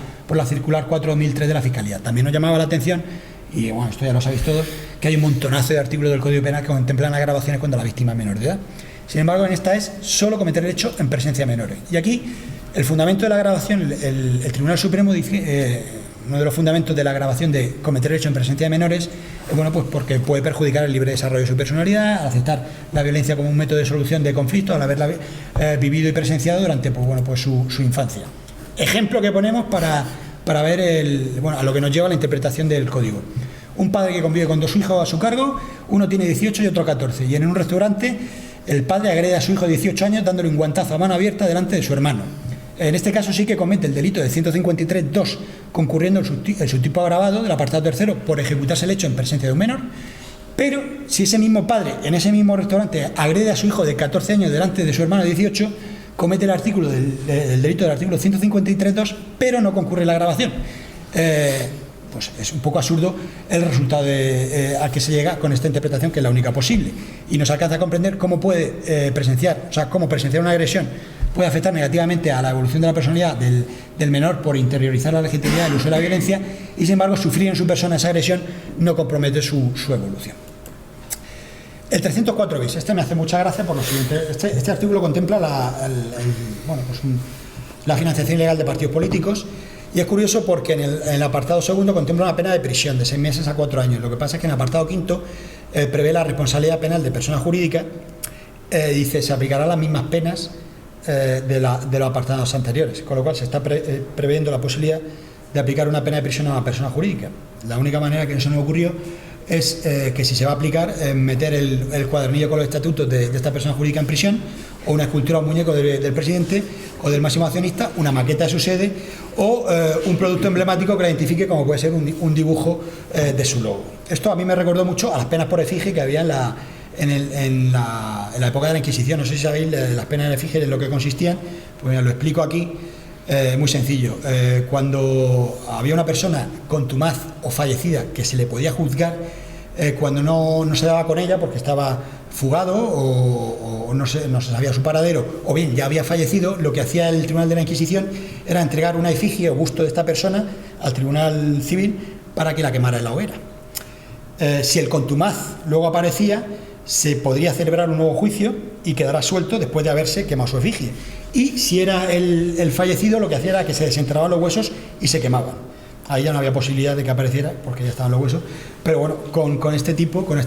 circular 4/2003 de la Fiscalía. También nos llamaba la atención, y bueno, esto ya lo sabéis todos, que hay un montonazo de artículos del Código Penal que contemplan agravaciones cuando la víctima es menor de edad. Sin embargo, en esta es solo cometer el hecho en presencia de menores. Y aquí el fundamento de la agravación, el Tribunal Supremo dice, uno de los fundamentos de la agravación de cometer el hecho en presencia de menores es bueno, pues porque puede perjudicar el libre desarrollo de su personalidad, al aceptar la violencia como un método de solución de conflictos, al haberla vivido y presenciado durante su infancia. Ejemplo que ponemos para ver a lo que nos lleva la interpretación del código. Un padre que convive con dos hijos a su cargo, uno tiene 18 y otro 14, y en un restaurante el padre agrede a su hijo de 18 años dándole un guantazo a mano abierta delante de su hermano. En este caso sí que comete el delito de 153.2, concurriendo el subtipo agravado del apartado tercero por ejecutarse el hecho en presencia de un menor. Pero si ese mismo padre en ese mismo restaurante agrede a su hijo de 14 años delante de su hermano de 18, comete el delito del artículo 153.2, pero no concurre la agravación. Pues es un poco absurdo el resultado al que se llega con esta interpretación, que es la única posible, y nos alcanza a comprender cómo puede cómo presenciar una agresión puede afectar negativamente a la evolución de la personalidad del menor por interiorizar la legitimidad del uso de la violencia, y sin embargo sufrir en su persona esa agresión no compromete su evolución. El 304 bis, este me hace mucha gracia por lo siguiente. Este artículo contempla la financiación ilegal de partidos políticos, y es curioso porque en el apartado segundo contempla una pena de prisión de 6 meses a 4 años. Lo que pasa es que en el apartado quinto prevé la responsabilidad penal de persona jurídica. Dice, se aplicarán las mismas penas de los apartados anteriores, con lo cual se está previendo la posibilidad de aplicar una pena de prisión a una persona jurídica. La única manera que no se nos ocurrió es que si se va a aplicar, meter el cuadernillo con los estatutos de esta persona jurídica en prisión, o una escultura o un muñeco del presidente o del máximo accionista, una maqueta de su sede o un producto emblemático que la identifique, como puede ser un dibujo de su logo. Esto a mí me recordó mucho a las penas por efigie que había en la época de la Inquisición. No sé si sabéis las penas de efigie en lo que consistían. Pues mira, lo explico aquí. Muy sencillo. Cuando había una persona contumaz o fallecida que se le podía juzgar, cuando no se daba con ella porque estaba fugado o no se sabía su paradero, o bien ya había fallecido, lo que hacía el Tribunal de la Inquisición era entregar una efigie o busto de esta persona al Tribunal Civil para que la quemara en la hoguera. Si el contumaz luego aparecía, se podría celebrar un nuevo juicio y quedará suelto después de haberse quemado su efigie. Y si era el fallecido, lo que hacía era que se desenterraban los huesos y se quemaban. Ahí ya no había posibilidad de que apareciera porque ya estaban los huesos. Pero bueno, con esta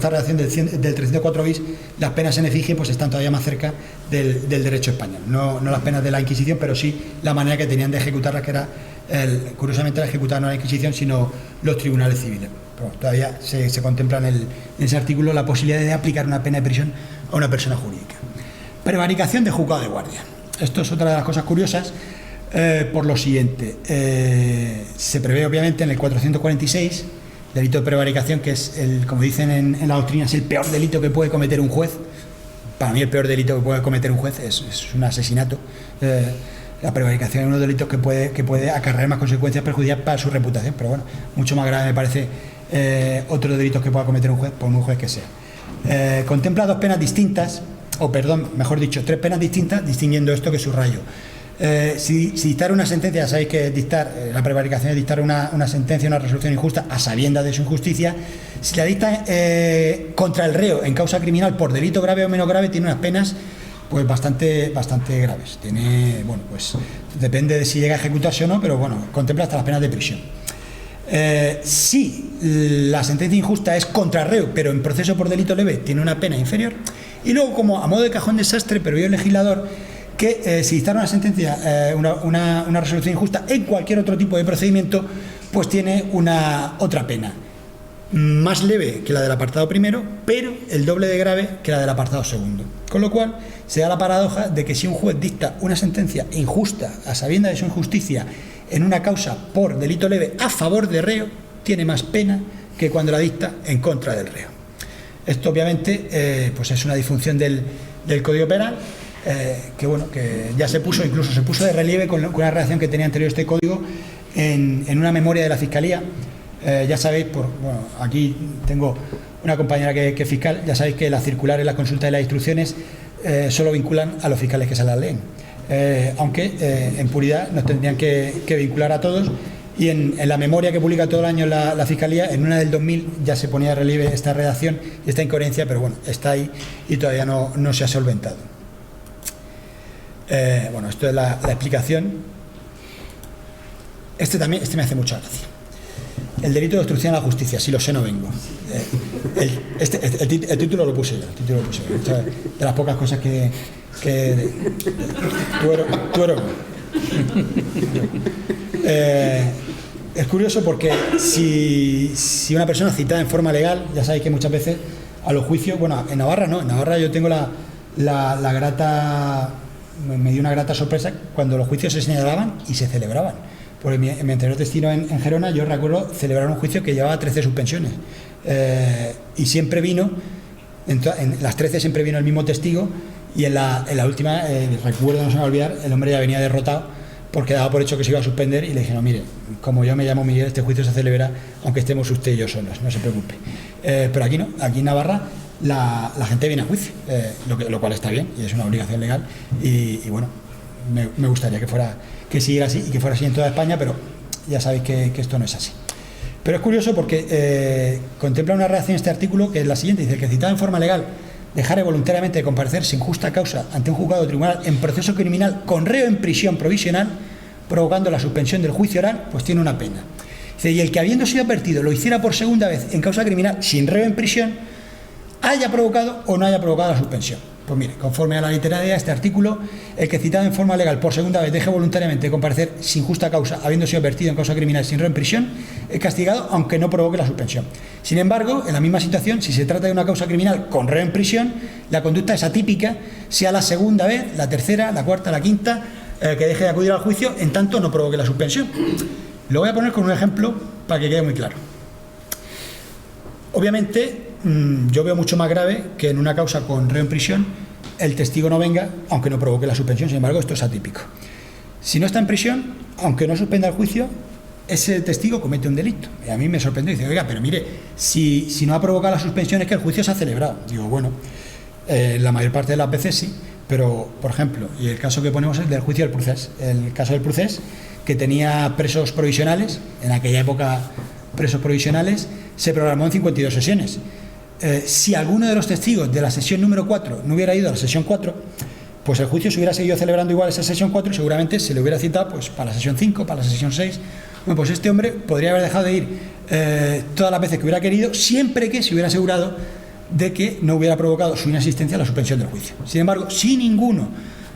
redacción del 304 bis, las penas en efigie pues están todavía más cerca del derecho español. No las penas de la Inquisición, pero sí la manera que tenían de ejecutarlas, que era, curiosamente, la ejecutada no la Inquisición, sino los tribunales civiles. Pero todavía se contempla en ese artículo la posibilidad de aplicar una pena de prisión a una persona jurídica. Prevaricación de juzgado de guardia. Esto es otra de las cosas curiosas, por lo siguiente. Se prevé obviamente en el 446 delito de prevaricación, que es, como dicen en la doctrina, es el peor delito que puede cometer un juez. Para mí el peor delito que puede cometer un juez es un asesinato. La prevaricación es uno de los delitos que puede acarrear más consecuencias perjudiciales para su reputación, pero bueno, mucho más grave me parece otros delitos que pueda cometer un juez, por muy juez que sea. Contempla dos penas distintas, tres penas distintas, distinguiendo esto que subrayo. Si dictar una sentencia, ya sabéis que la prevaricación es dictar una sentencia, una resolución injusta a sabiendas de su injusticia. Si la dicta contra el reo en causa criminal por delito grave o menos grave, tiene unas penas pues bastante graves. Depende de si llega a ejecutarse o no, pero bueno, contempla hasta las penas de prisión. Si la sentencia injusta es contra el reo, pero en proceso por delito leve, tiene una pena inferior. Y luego, como a modo de cajón desastre, previó el legislador que si dictar una sentencia, una resolución injusta en cualquier otro tipo de procedimiento, pues tiene otra pena. más leve que la del apartado primero, pero el doble de grave que la del apartado segundo. Con lo cual se da la paradoja de que si un juez dicta una sentencia injusta a sabiendas de su injusticia en una causa por delito leve a favor de reo, tiene más pena que cuando la dicta en contra del reo. Esto obviamente pues es una disfunción del Código Penal, que bueno, que ya incluso se puso de relieve con una redacción que tenía anterior este código en una memoria de la Fiscalía. Ya sabéis, aquí tengo una compañera que es fiscal, ya sabéis que las circulares, las consultas y las instrucciones solo vinculan a los fiscales que se las leen, aunque en puridad nos tendrían que vincular a todos. Y en la memoria que publica todo el año la Fiscalía, en una del 2000 ya se ponía de relieve esta redacción y esta incoherencia, pero bueno, está ahí y todavía no se ha solventado. Bueno, esto es la explicación. Este me hace mucha gracia. El delito de obstrucción a la justicia, si lo sé no vengo. El título lo puse yo. De las pocas cosas que tú eres. Es curioso porque si una persona citada en forma legal, ya sabéis que muchas veces a los juicios, bueno, en Navarra no, en Navarra yo tengo la grata, me dio una grata sorpresa cuando los juicios se señalaban y se celebraban. Porque en mi anterior destino en Gerona, yo recuerdo celebrar un juicio que llevaba 13 suspensiones, y siempre vino, en las 13 siempre vino el mismo testigo, y en la última, recuerdo, no se me va a olvidar, el hombre ya venía derrotado porque daba por hecho que se iba a suspender, y le dije, no, mire, como yo me llamo Miguel, este juicio se celebra aunque estemos usted y yo solos, no se preocupe. Pero aquí no, aquí en Navarra la gente viene a juicio, lo cual está bien y es una obligación legal, y bueno, me gustaría que siguiera así y que fuera así en toda España, pero ya sabéis que esto no es así. Pero es curioso porque contempla una redacción este artículo que es la siguiente: dice que citado en forma legal dejare voluntariamente de comparecer sin justa causa ante un juzgado o tribunal en proceso criminal con reo en prisión provisional, provocando la suspensión del juicio oral, pues tiene una pena. Dice, y el que habiendo sido advertido lo hiciera por segunda vez en causa criminal sin reo en prisión, haya provocado o no haya provocado la suspensión. Pues mire, conforme a la literaria de este artículo, el que citado en forma legal por segunda vez deje voluntariamente de comparecer sin justa causa, habiendo sido advertido en causa criminal sin reo en prisión, es castigado aunque no provoque la suspensión. Sin embargo, en la misma situación, si se trata de una causa criminal con reo en prisión, la conducta es atípica, sea la segunda vez, la tercera, la cuarta, la quinta, que deje de acudir al juicio, en tanto no provoque la suspensión. Lo voy a poner con un ejemplo para que quede muy claro. Obviamente, yo veo mucho más grave que en una causa con reo en prisión el testigo no venga, aunque no provoque la suspensión. Sin embargo, esto es atípico. Si no está en prisión, aunque no suspenda el juicio, ese testigo comete un delito. Y a mí me sorprendió y dice, oiga, pero mire, si no ha provocado la suspensión es que el juicio se ha celebrado. Digo, bueno, la mayor parte de las veces sí, pero, por ejemplo, y el caso que ponemos es del juicio del Procés. El caso del Procés, que tenía presos provisionales, en aquella época presos provisionales, se programó en 52 sesiones. Si alguno de los testigos de la sesión número 4 no hubiera ido a la sesión 4, pues el juicio se hubiera seguido celebrando igual esa sesión 4 y seguramente se le hubiera citado pues para la sesión 5, para la sesión 6. Bueno, pues este hombre podría haber dejado de ir todas las veces que hubiera querido, siempre que se hubiera asegurado de que no hubiera provocado su inasistencia a la suspensión del juicio. Sin embargo, si ninguno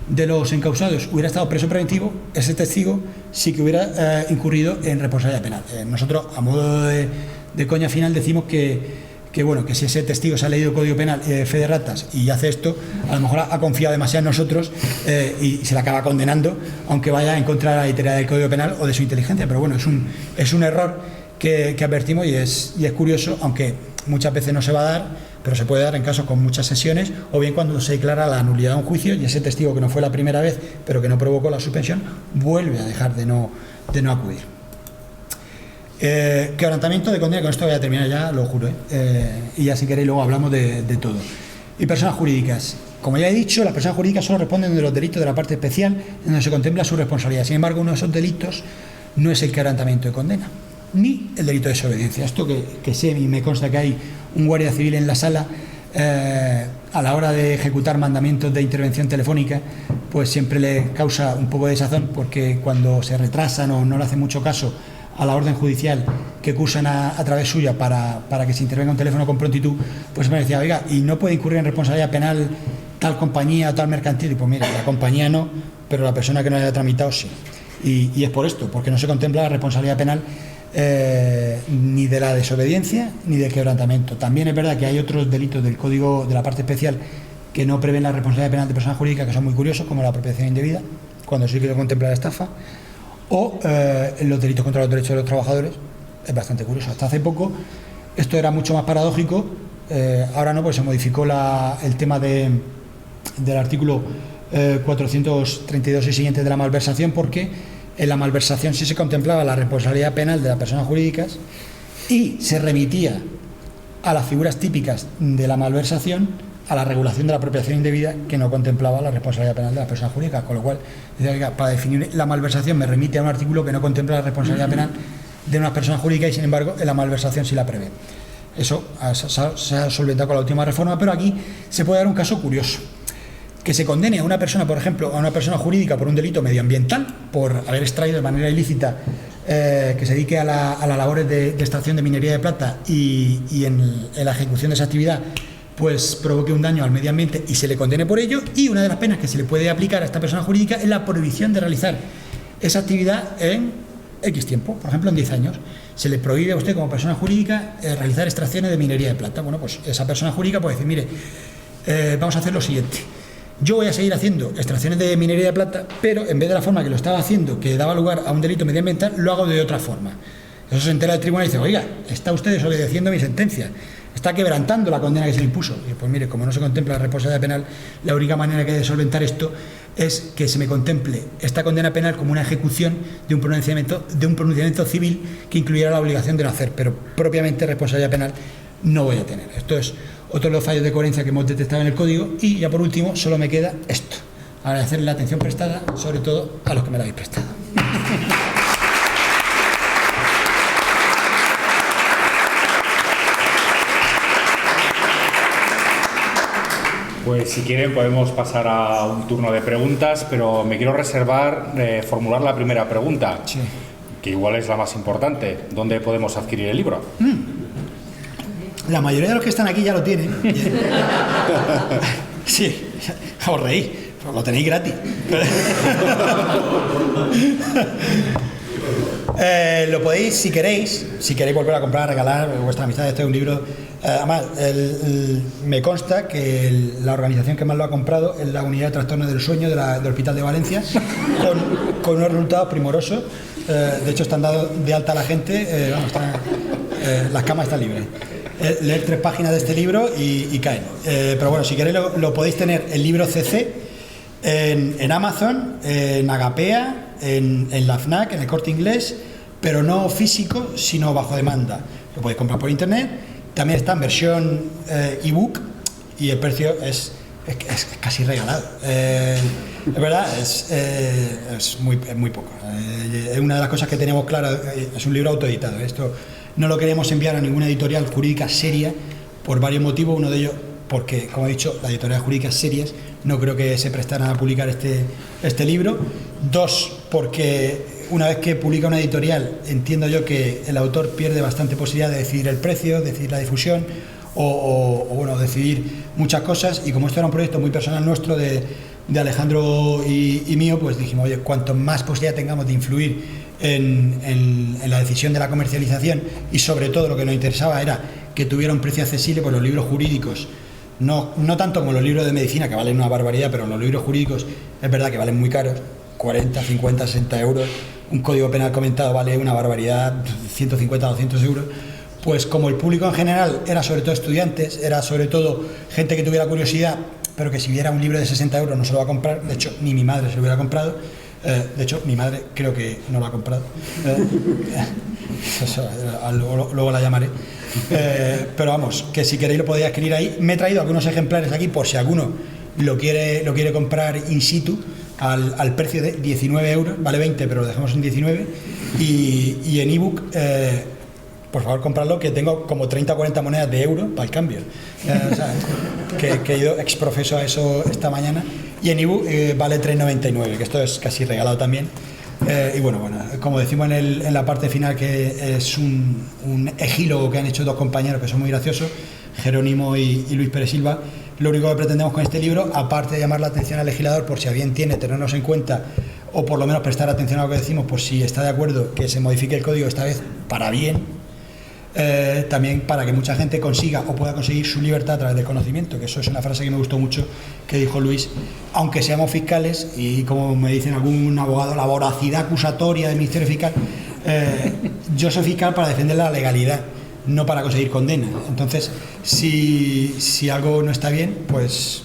de los encausados hubiera estado preso preventivo, ese testigo sí que hubiera incurrido en responsabilidad penal. Nosotros, a modo de coña final, decimos que bueno, que si ese testigo se ha leído el Código Penal, fe de ratas, y hace esto, a lo mejor ha confiado demasiado en nosotros y se le acaba condenando, aunque vaya en contra de la literalidad del Código Penal o de su inteligencia. Pero bueno, es un error que advertimos y es curioso, aunque muchas veces no se va a dar, pero se puede dar en casos con muchas sesiones, o bien cuando se declara la nulidad de un juicio y ese testigo que no fue la primera vez, pero que no provocó la suspensión, vuelve a dejar de no acudir. Quebrantamiento de condena, con esto voy a terminar ya, lo juro, y ya si queréis luego hablamos de todo. Y personas jurídicas. Como ya he dicho, las personas jurídicas solo responden de los delitos de la parte especial en donde se contempla su responsabilidad. Sin embargo, uno de esos delitos no es el quebrantamiento de condena, ni el delito de desobediencia. Esto que sé y me consta que hay un guardia civil en la sala a la hora de ejecutar mandamientos de intervención telefónica, pues siempre le causa un poco de desazón, porque cuando se retrasan o no le hacen mucho caso a la orden judicial que cursan a través suya para que se intervenga un teléfono con prontitud, pues me decía, oiga, ¿y no puede incurrir en responsabilidad penal tal compañía o tal mercantil? Y pues mira, la compañía no, pero la persona que no haya tramitado sí. Y es por esto, porque no se contempla la responsabilidad penal ni de la desobediencia ni de quebrantamiento. También es verdad que hay otros delitos del Código de la parte especial que no prevén la responsabilidad penal de persona jurídica, que son muy curiosos, como la apropiación indebida, cuando sí que lo contempla la estafa, o los delitos contra los derechos de los trabajadores. Es bastante curioso. Hasta hace poco esto era mucho más paradójico, ahora no, pues se modificó el tema del artículo 432 y siguiente de la malversación, porque en la malversación sí se contemplaba la responsabilidad penal de las personas jurídicas y se remitía a las figuras típicas de la malversación a la regulación de la apropiación indebida, que no contemplaba la responsabilidad penal de las personas jurídicas, con lo cual, para definir la malversación me remite a un artículo que no contempla la responsabilidad penal de unas personas jurídicas y, sin embargo, en la malversación sí la prevé. Eso se ha solventado con la última reforma, pero aquí se puede dar un caso curioso. Que se condene a una persona, por ejemplo, a una persona jurídica por un delito medioambiental, por haber extraído de manera ilícita, que se dedique a las labores de extracción de minería de plata y en la ejecución de esa actividad pues provoque un daño al medio ambiente y se le condene por ello, y una de las penas que se le puede aplicar a esta persona jurídica es la prohibición de realizar esa actividad en X tiempo, por ejemplo en 10 años. Se le prohíbe a usted como persona jurídica realizar extracciones de minería de plata. Bueno, pues esa persona jurídica puede decir, mire, vamos a hacer lo siguiente. Yo voy a seguir haciendo extracciones de minería de plata, pero en vez de la forma que lo estaba haciendo, que daba lugar a un delito medioambiental, lo hago de otra forma. Eso se entera el tribunal y dice, oiga, está usted desobedeciendo mi sentencia, está quebrantando la condena que se le impuso. Y pues mire, como no se contempla la responsabilidad penal, la única manera que hay de solventar esto es que se me contemple esta condena penal como una ejecución de un pronunciamiento civil que incluyera la obligación de no hacer, pero propiamente responsabilidad penal no voy a tener. Esto es otro de los fallos de coherencia que hemos detectado en el Código. Y ya por último, solo me queda esto: agradecerle la atención prestada, sobre todo a los que me la habéis prestado. Pues si quieren podemos pasar a un turno de preguntas, pero me quiero reservar formular la primera pregunta, sí, que igual es la más importante. ¿Dónde podemos adquirir el libro? La mayoría de los que están aquí ya lo tienen. Sí, os reís, pero lo tenéis gratis. Lo podéis, si queréis volver a comprar, a regalar vuestra amistad. Este es un libro. Además, me consta que la organización que más lo ha comprado es la Unidad de Trastornos del Sueño del Hospital de Valencia, con unos resultados primorosos. De hecho, están dados de alta a la gente. Las camas están libres. Leer 3 páginas de este libro y caen. Pero bueno, si queréis lo podéis tener, el libro CC, en Amazon, en Agapea, en la FNAC, en el Corte Inglés, pero no físico, sino bajo demanda. Lo podéis comprar por internet. También está en versión ebook y el precio es casi regalado. Es verdad, es muy poco. Es una de las cosas que tenemos clara. Es un libro autoeditado. Esto no lo queremos enviar a ninguna editorial jurídica seria por varios motivos. Uno de ellos, porque, como he dicho, las editoriales jurídicas serias no creo que se prestaran a publicar este libro. 2, porque una vez que publica una editorial, entiendo yo que el autor pierde bastante posibilidad de decidir el precio, decidir la difusión o bueno, decidir muchas cosas. Y como esto era un proyecto muy personal nuestro, de Alejandro y mío, pues dijimos, oye, cuanto más posibilidad tengamos de influir en la decisión de la comercialización, y sobre todo lo que nos interesaba era que tuviera un precio accesible, pues los libros jurídicos, no tanto como los libros de medicina, que valen una barbaridad, pero los libros jurídicos es verdad que valen muy caros, 40, 50, 60 euros. Un código penal comentado vale una barbaridad, 150, 200 euros. Pues como el público en general era sobre todo estudiantes, era sobre todo gente que tuviera curiosidad, pero que si viera un libro de 60 euros no se lo va a comprar. De hecho, ni mi madre se lo hubiera comprado. De hecho, mi madre creo que no lo ha comprado. Luego la llamaré. Pero vamos, que si queréis lo podéis adquirir ahí. Me he traído algunos ejemplares aquí por si alguno lo quiere comprar in situ al precio de 19 euros. Vale 20, pero lo dejamos en 19. Y en ebook, por favor, compradlo, que tengo como 30 o 40 monedas de euro para el cambio. O sea, que he ido exprofeso a eso esta mañana. Y en ebook vale 3,99, que esto es casi regalado también. Y bueno, como decimos en la parte final, que es un ejílogo que han hecho 2 compañeros que son muy graciosos, Jerónimo y Luis Pérez Silva. Lo único que pretendemos con este libro, aparte de llamar la atención al legislador, por si alguien tiene, tenernos en cuenta, o por lo menos prestar atención a lo que decimos, por si está de acuerdo que se modifique el código esta vez para bien, también para que mucha gente consiga o pueda conseguir su libertad a través del conocimiento, que eso es una frase que me gustó mucho que dijo Luis. Aunque seamos fiscales, y como me dicen algún abogado, la voracidad acusatoria del Ministerio Fiscal, yo soy fiscal para defender la legalidad, no para conseguir condena. Entonces, si algo no está bien, pues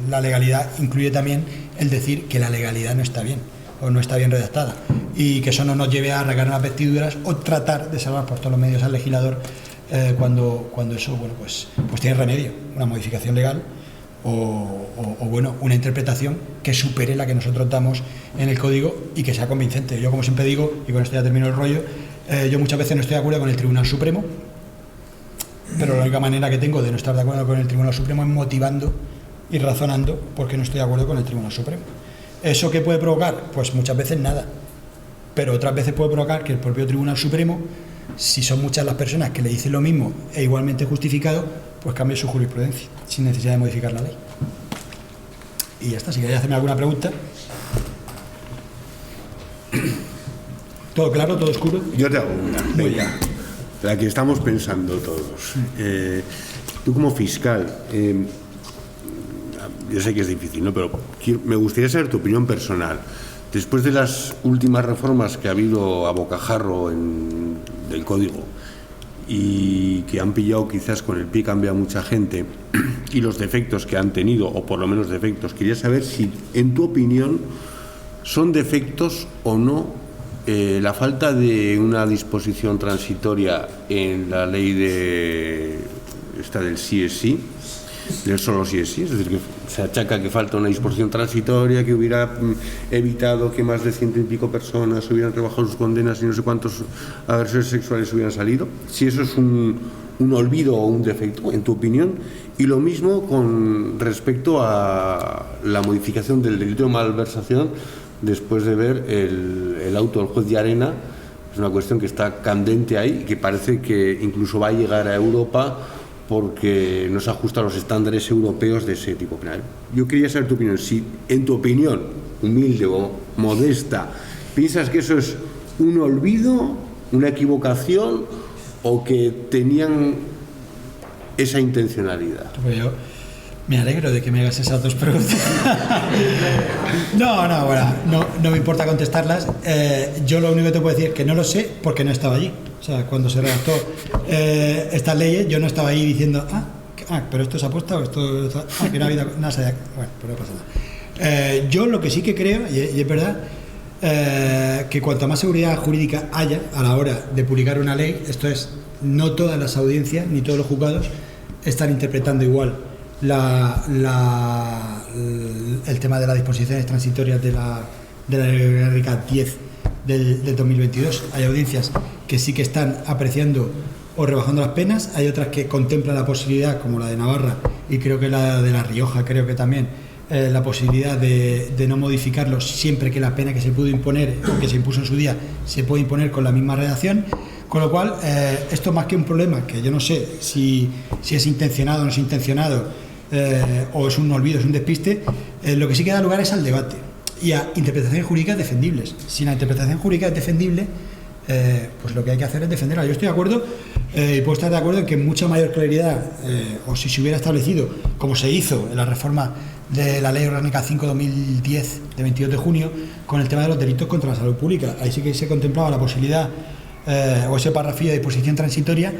la legalidad incluye también el decir que la legalidad no está bien o no está bien redactada, y que eso no nos lleve a arrancar las vestiduras o tratar de salvar por todos los medios al legislador cuando eso, bueno, pues tiene remedio, una modificación legal o bueno, una interpretación que supere la que nosotros damos en el código y que sea convincente. Yo, como siempre digo, y con esto ya termino el rollo, yo muchas veces no estoy de acuerdo con el Tribunal Supremo, pero la única manera que tengo de no estar de acuerdo con el Tribunal Supremo es motivando y razonando porque no estoy de acuerdo con el Tribunal Supremo. ¿Eso qué puede provocar? Pues muchas veces nada, pero otras veces puede provocar que el propio Tribunal Supremo, si son muchas las personas que le dicen lo mismo e igualmente justificado, pues cambie su jurisprudencia sin necesidad de modificar la ley. Y ya está. Si queréis hacerme alguna pregunta. ¿Todo claro? ¿Todo oscuro? Yo te hago una. Venga, la que estamos pensando todos. Tú, como fiscal, yo sé que es difícil, ¿no? Pero me gustaría saber tu opinión personal. Después de las últimas reformas que ha habido a bocajarro del código y que han pillado quizás con el pie cambia a mucha gente, y los defectos que han tenido, o por lo menos defectos, quería saber si, en tu opinión, son defectos o no la falta de una disposición transitoria en la ley del sí es sí, del solo sí es sí, es decir, que se achaca que falta una disposición transitoria que hubiera evitado que más de 100 y pico personas hubieran rebajado sus condenas y no sé cuántos agresores sexuales hubieran salido, si eso es un olvido o un defecto, en tu opinión. Y lo mismo con respecto a la modificación del delito de malversación después de ver el auto del juez de Arena. Es una cuestión que está candente ahí y que parece que incluso va a llegar a Europa porque no se ajusta a los estándares europeos de ese tipo penal. Yo quería saber tu opinión. Si, en tu opinión, humilde o modesta, piensas que eso es un olvido, una equivocación, o que tenían esa intencionalidad. Pues yo me alegro de que me hagas esas dos preguntas. No me importa contestarlas. Yo lo único que te puedo decir es que no lo sé porque no estaba allí. O sea, cuando se redactó estas leyes, yo no estaba ahí diciendo, pero esto es apuesta o esto que no ha habido nada. Bueno, pues no pasa nada. Yo lo que sí que creo, y es verdad, que cuanto más seguridad jurídica haya a la hora de publicar una ley, esto es, no todas las audiencias ni todos los juzgados están interpretando igual el tema de las disposiciones transitorias de la RK 10 del 2022. Hay audiencias que sí que están apreciando o rebajando las penas, hay otras que contemplan la posibilidad, como la de Navarra y creo que la de La Rioja, creo que también la posibilidad de no modificarlo siempre que la pena que se pudo imponer o que se impuso en su día se puede imponer con la misma redacción. Con lo cual, esto más que un problema, que yo no sé si es intencionado o no es intencionado, o es un olvido, es un despiste, lo que sí que da lugar es al debate y a interpretaciones jurídicas defendibles. Si la interpretación jurídica es defendible, pues lo que hay que hacer es defenderla. Yo estoy de acuerdo y puedo estar de acuerdo en que mucha mayor claridad, o si se hubiera establecido, como se hizo en la reforma de la Ley Orgánica 5/2010 de 22 de junio, con el tema de los delitos contra la salud pública. Ahí sí que se contemplaba la posibilidad, o ese parrafillo de disposición transitoria.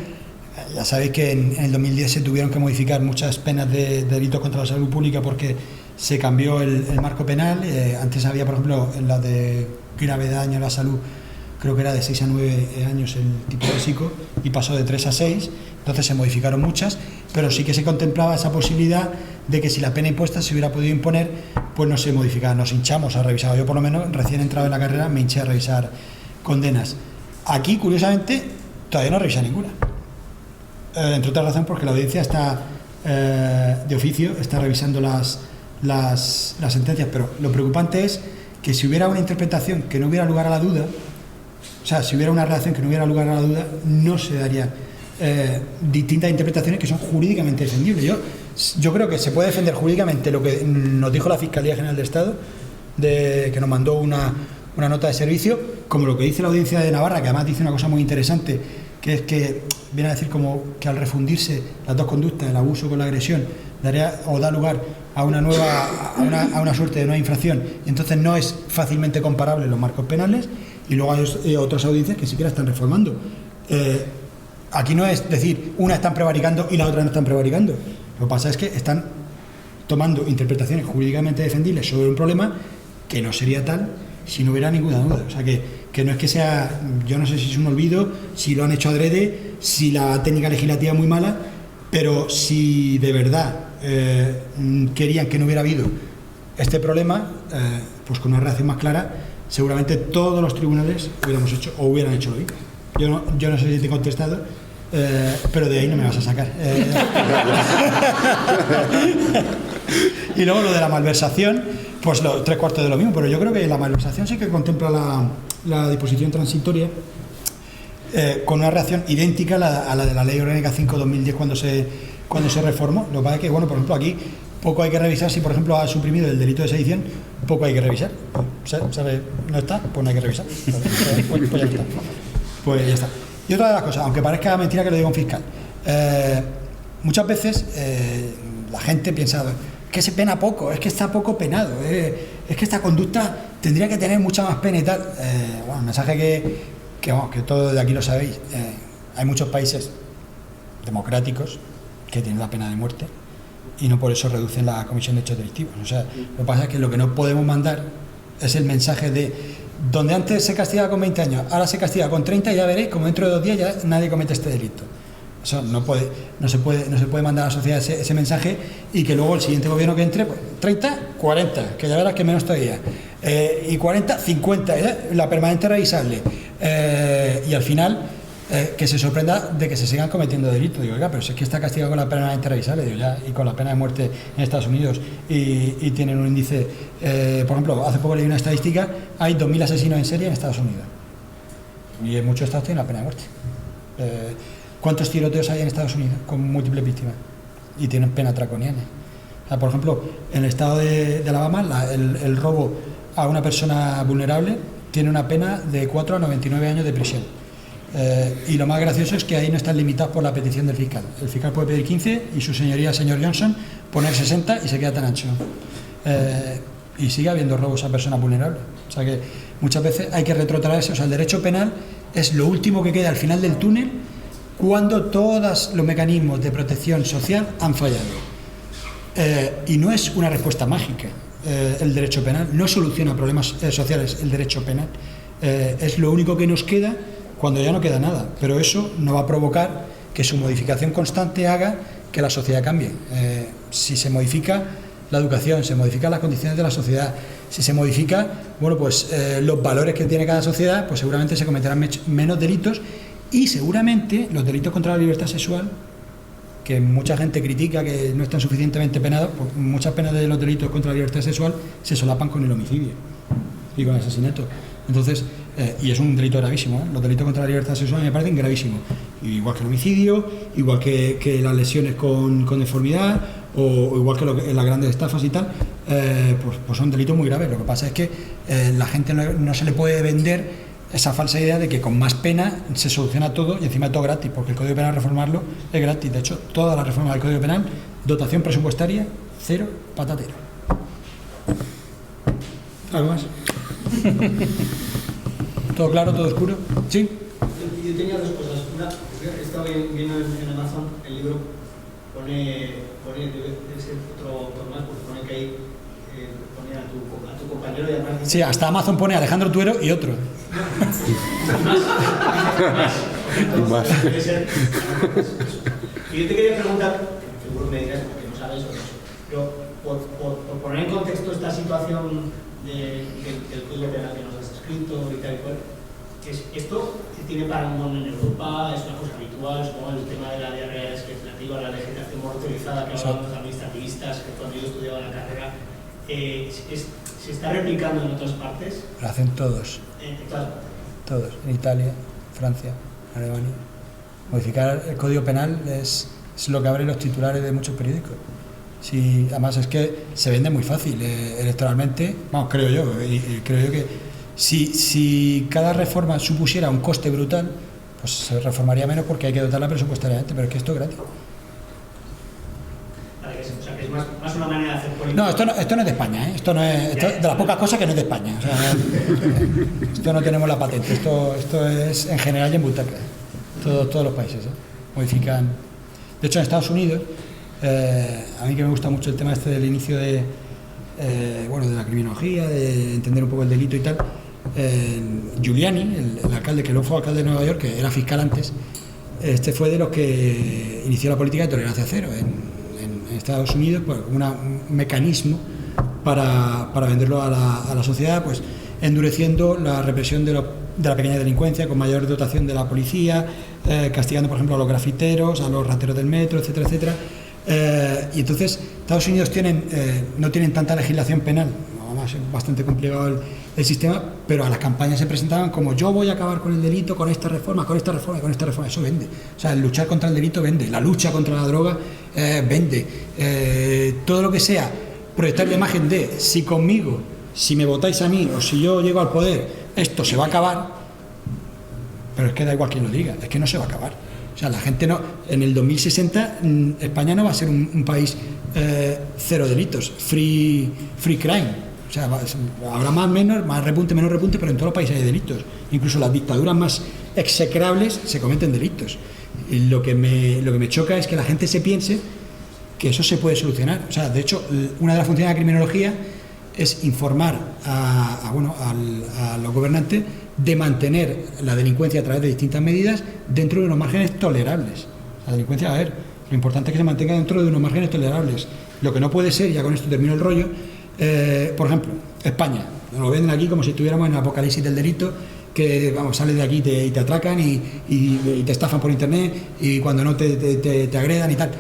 Ya sabéis que en el 2010 se tuvieron que modificar muchas penas de delitos contra la salud pública porque se cambió el marco penal. Antes había, por ejemplo, en la de grave daño a la salud, creo que era de 6 a 9 años el tipo básico y pasó de 3 a 6, entonces se modificaron muchas, pero sí que se contemplaba esa posibilidad de que si la pena impuesta se hubiera podido imponer, pues no se modificaba. Nos hinchamos a revisar, yo por lo menos recién entrado en la carrera me hinché a revisar condenas. Aquí, curiosamente, todavía no revisa ninguna. Entre otras razones porque la audiencia está de oficio, está revisando las sentencias, pero lo preocupante es que si hubiera una interpretación que no hubiera lugar a la duda, o sea, si hubiera una redacción que no hubiera lugar a la duda, no se darían distintas interpretaciones que son jurídicamente defendibles. Yo creo que se puede defender jurídicamente lo que nos dijo la Fiscalía General de Estado, que nos mandó una nota de servicio, como lo que dice la Audiencia de Navarra, que además dice una cosa muy interesante, que es que viene a decir como que al refundirse las dos conductas, el abuso con la agresión, da lugar a una suerte de nueva infracción, y entonces no es fácilmente comparable los marcos penales, y luego hay otras audiencias que siquiera están reformando. Aquí no es decir, una están prevaricando y la otra no están prevaricando. Lo que pasa es que están tomando interpretaciones jurídicamente defendibles sobre un problema que no sería tal si no hubiera ninguna duda. O sea, que no es que sea, yo no sé si es un olvido, si lo han hecho adrede, si la técnica legislativa es muy mala, pero si de verdad querían que no hubiera habido este problema, pues con una reacción más clara, seguramente todos los tribunales hubieran hecho lo mismo. Yo no sé si te he contestado, pero de ahí no me vas a sacar. Y luego lo de la malversación, pues los 3/4 de lo mismo, pero yo creo que la malversación sí que contempla la disposición transitoria con una reacción idéntica a la de la Ley Orgánica 5/2010 cuando se reformó. Lo que pasa es que, bueno, por ejemplo, aquí poco hay que revisar. Si, por ejemplo, ha suprimido el delito de sedición, poco hay que revisar. ¿Sabe? No está, pues no hay que revisar. Pues ya está. Pues ya está. Y otra de las cosas, aunque parezca mentira que lo diga un fiscal, muchas veces la gente piensa que se pena poco, es que está poco penado, es que esta conducta tendría que tener mucha más pena y tal. Bueno, un mensaje que todos de aquí lo sabéis. Hay muchos países democráticos que tienen la pena de muerte y no por eso reducen la comisión de hechos delictivos. O sea, lo que pasa es que lo que no podemos mandar es el mensaje de donde antes se castigaba con 20 años, ahora se castiga con 30 y ya veréis como dentro de 2 días ya nadie comete este delito. Eso no se puede mandar a la sociedad ese mensaje y que luego el siguiente gobierno que entre, pues 30, 40, que ya verás que menos todavía, y 40, 50, la permanente revisable, y al final que se sorprenda de que se sigan cometiendo delitos. Digo, oiga, pero si es que está castigado con la permanente revisable, digo, ya, y con la pena de muerte en Estados Unidos, y tienen un índice, por ejemplo, hace poco leí una estadística, hay 2.000 asesinos en serie en Estados Unidos, y en muchos estados tienen la pena de muerte. ¿Cuántos tiroteos hay en Estados Unidos con múltiples víctimas? Y tienen pena draconiana. O sea, por ejemplo, en el estado de Alabama, el robo a una persona vulnerable tiene una pena de 4 a 99 años de prisión. Y lo más gracioso es que ahí no están limitados por la petición del fiscal. El fiscal puede pedir 15 y su señoría, señor Johnson, poner 60 y se queda tan ancho. Y sigue habiendo robos a personas vulnerables. O sea que muchas veces hay que retrotraerse. O sea, el derecho penal es lo último que queda al final del túnel cuando todos los mecanismos de protección social han fallado. Y no es una respuesta mágica. El derecho penal no soluciona problemas sociales. El derecho penal es lo único que nos queda cuando ya no queda nada, pero eso no va a provocar que su modificación constante haga que la sociedad cambie. Si se modifica la educación, se modifican las condiciones de la sociedad, si se modifica, bueno, pues los valores que tiene cada sociedad, pues seguramente se cometerán menos delitos y seguramente los delitos contra la libertad sexual, que mucha gente critica que no están suficientemente penados, pues muchas penas de los delitos contra la libertad sexual se solapan con el homicidio y con el asesinato. Entonces, y es un delito gravísimo, los delitos contra la libertad sexual me parecen gravísimos, igual que el homicidio, igual que las lesiones con deformidad, o igual que las grandes estafas y tal, pues son delitos muy graves. Lo que pasa es que la gente no se le puede vender esa falsa idea de que con más pena se soluciona todo y encima todo gratis, porque el Código Penal reformarlo es gratis. De hecho, toda la reforma del Código Penal, dotación presupuestaria, 0 patatero. ¿Algo más? ¿Todo claro, todo oscuro? ¿Sí? Yo tenía dos cosas. Una, he estado viendo en Amazon el libro, pone debe ser otro formato, porque pone que ahí pone a tu compañero y además... Sí, hasta Amazon pone Alejandro Tuero y otro. Más. Debe ser. Y yo te quería preguntar, que seguro me dirás porque no sabes o no sé, pero por poner en contexto esta situación del Código Penal que nos has escrito y tal y cual, ¿esto tiene parangón en Europa? ¿Es una cosa habitual? Supongo el tema de la diarrea legislativa, la legislación motorizada que hablan los administrativistas, que cuando yo estudiaba la carrera, ¿se está replicando en otras partes? Lo hacen todos. Todos. En Italia, Francia, Alemania. Modificar el Código Penal es lo que abre los titulares de muchos periódicos. Sí, además es que se vende muy fácil electoralmente, vamos, creo yo que si cada reforma supusiera un coste brutal, pues se reformaría menos porque hay que dotarla presupuestariamente, pero es que esto es gratis. O sea, que es más una manera de hacer política. No, esto no es de España, ¿eh? Esto es de las pocas cosas que no es de España. O sea, esto no tenemos la patente, esto es en general y en butaca. Todos los países modifican. De hecho, en Estados Unidos, a mí que me gusta mucho el tema este del inicio de la criminología, de entender un poco el delito y tal, Giuliani, el alcalde que luego fue alcalde de Nueva York, que era fiscal antes, este fue de los que inició la política de tolerancia cero en Estados Unidos, pues, un mecanismo para venderlo a la sociedad, pues endureciendo la represión de la pequeña delincuencia, con mayor dotación de la policía, castigando, por ejemplo, a los grafiteros, a los rateros del metro, etcétera, etcétera. Y entonces Estados Unidos no tienen tanta legislación penal, además es bastante complicado el sistema, pero a las campañas se presentaban como: yo voy a acabar con el delito con esta reforma, con esta reforma y con esta reforma. Eso vende. O sea, el luchar contra el delito vende, la lucha contra la droga vende. Todo lo que sea proyectar la imagen de si conmigo, si me votáis a mí o si yo llego al poder, esto se va a acabar, pero es que da igual quien lo diga, es que no se va a acabar. O sea, la gente no. En el 2060 España no va a ser un país cero delitos, free crime. O sea, habrá más repunte, menos repunte, pero en todos los países hay delitos. Incluso las dictaduras más execrables se cometen delitos. Y lo que me choca es que la gente se piense que eso se puede solucionar. O sea, de hecho, una de las funciones de la criminología es informar a los gobernantes de mantener la delincuencia a través de distintas medidas dentro de unos márgenes tolerables. La delincuencia, a ver, lo importante es que se mantenga dentro de unos márgenes tolerables. Lo que no puede ser, ya con esto termino el rollo, por ejemplo, España, nos lo venden aquí como si estuviéramos en el apocalipsis del delito, que sales de aquí y te atracan y te estafan por internet, y cuando no te agredan y tal.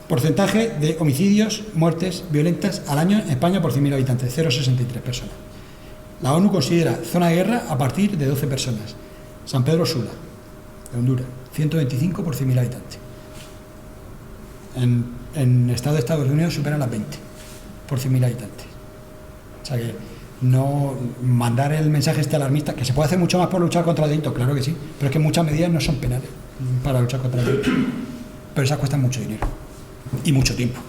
Porcentaje de homicidios, muertes violentas al año en España por 100.000 habitantes, 0,63 personas. La ONU considera zona de guerra a partir de 12 personas. San Pedro Sula, de Honduras, 125 por 100.000 habitantes. En Estado de Estados Unidos superan las 20 por 100.000 habitantes. O sea que no mandar el mensaje alarmista, que se puede hacer mucho más por luchar contra el delito, claro que sí, pero es que muchas medidas no son penales para luchar contra el delito. Pero esas cuestan mucho dinero y mucho tiempo.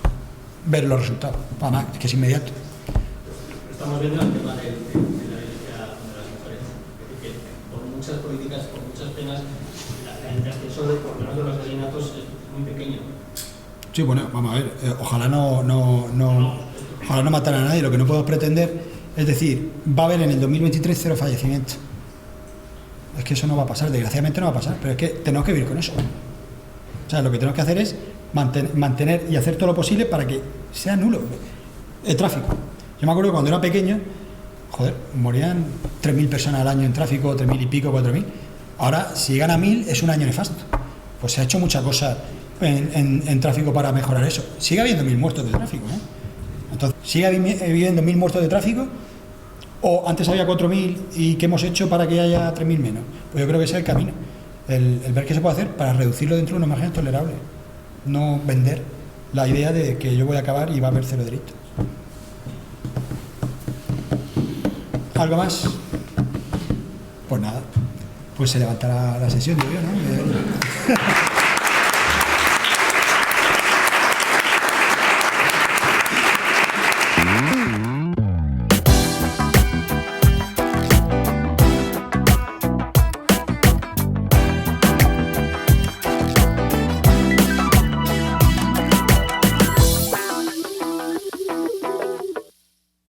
Ver los resultados, además, es que es inmediato. Estamos viendo el tema de la violencia contra las mujeres. Es decir, que por muchas políticas, por muchas penas, el ascenso de por lo menos de los asesinatos es muy pequeño. Sí, bueno, vamos a ver, ojalá no matar a nadie. Lo que no podemos pretender es decir, va a haber en el 2023 0 fallecimientos. Es que eso no va a pasar, desgraciadamente no va a pasar, pero es que tenemos que vivir con eso. O sea, lo que tenemos que hacer es mantener y hacer todo lo posible para que sea nulo el tráfico. Yo me acuerdo que cuando era pequeño, morían 3.000 personas al año en tráfico, 3.000 y pico, 4.000. Ahora, si llegan a 1.000, es un año nefasto. Pues se ha hecho mucha cosa en tráfico para mejorar eso. Sigue habiendo 1.000 muertos de tráfico, ¿eh? Entonces, ¿sigue habiendo 1.000 muertos de tráfico? ¿O antes había 4.000 y qué hemos hecho para que haya 3.000 menos? Pues yo creo que ese es el camino. El ver qué se puede hacer para reducirlo dentro de unos márgenes tolerables. No vender la idea de que yo voy a acabar y va a haber 0 delitos. ¿Algo más? Pues nada. Pues se levantará la sesión, digo yo, ¿no?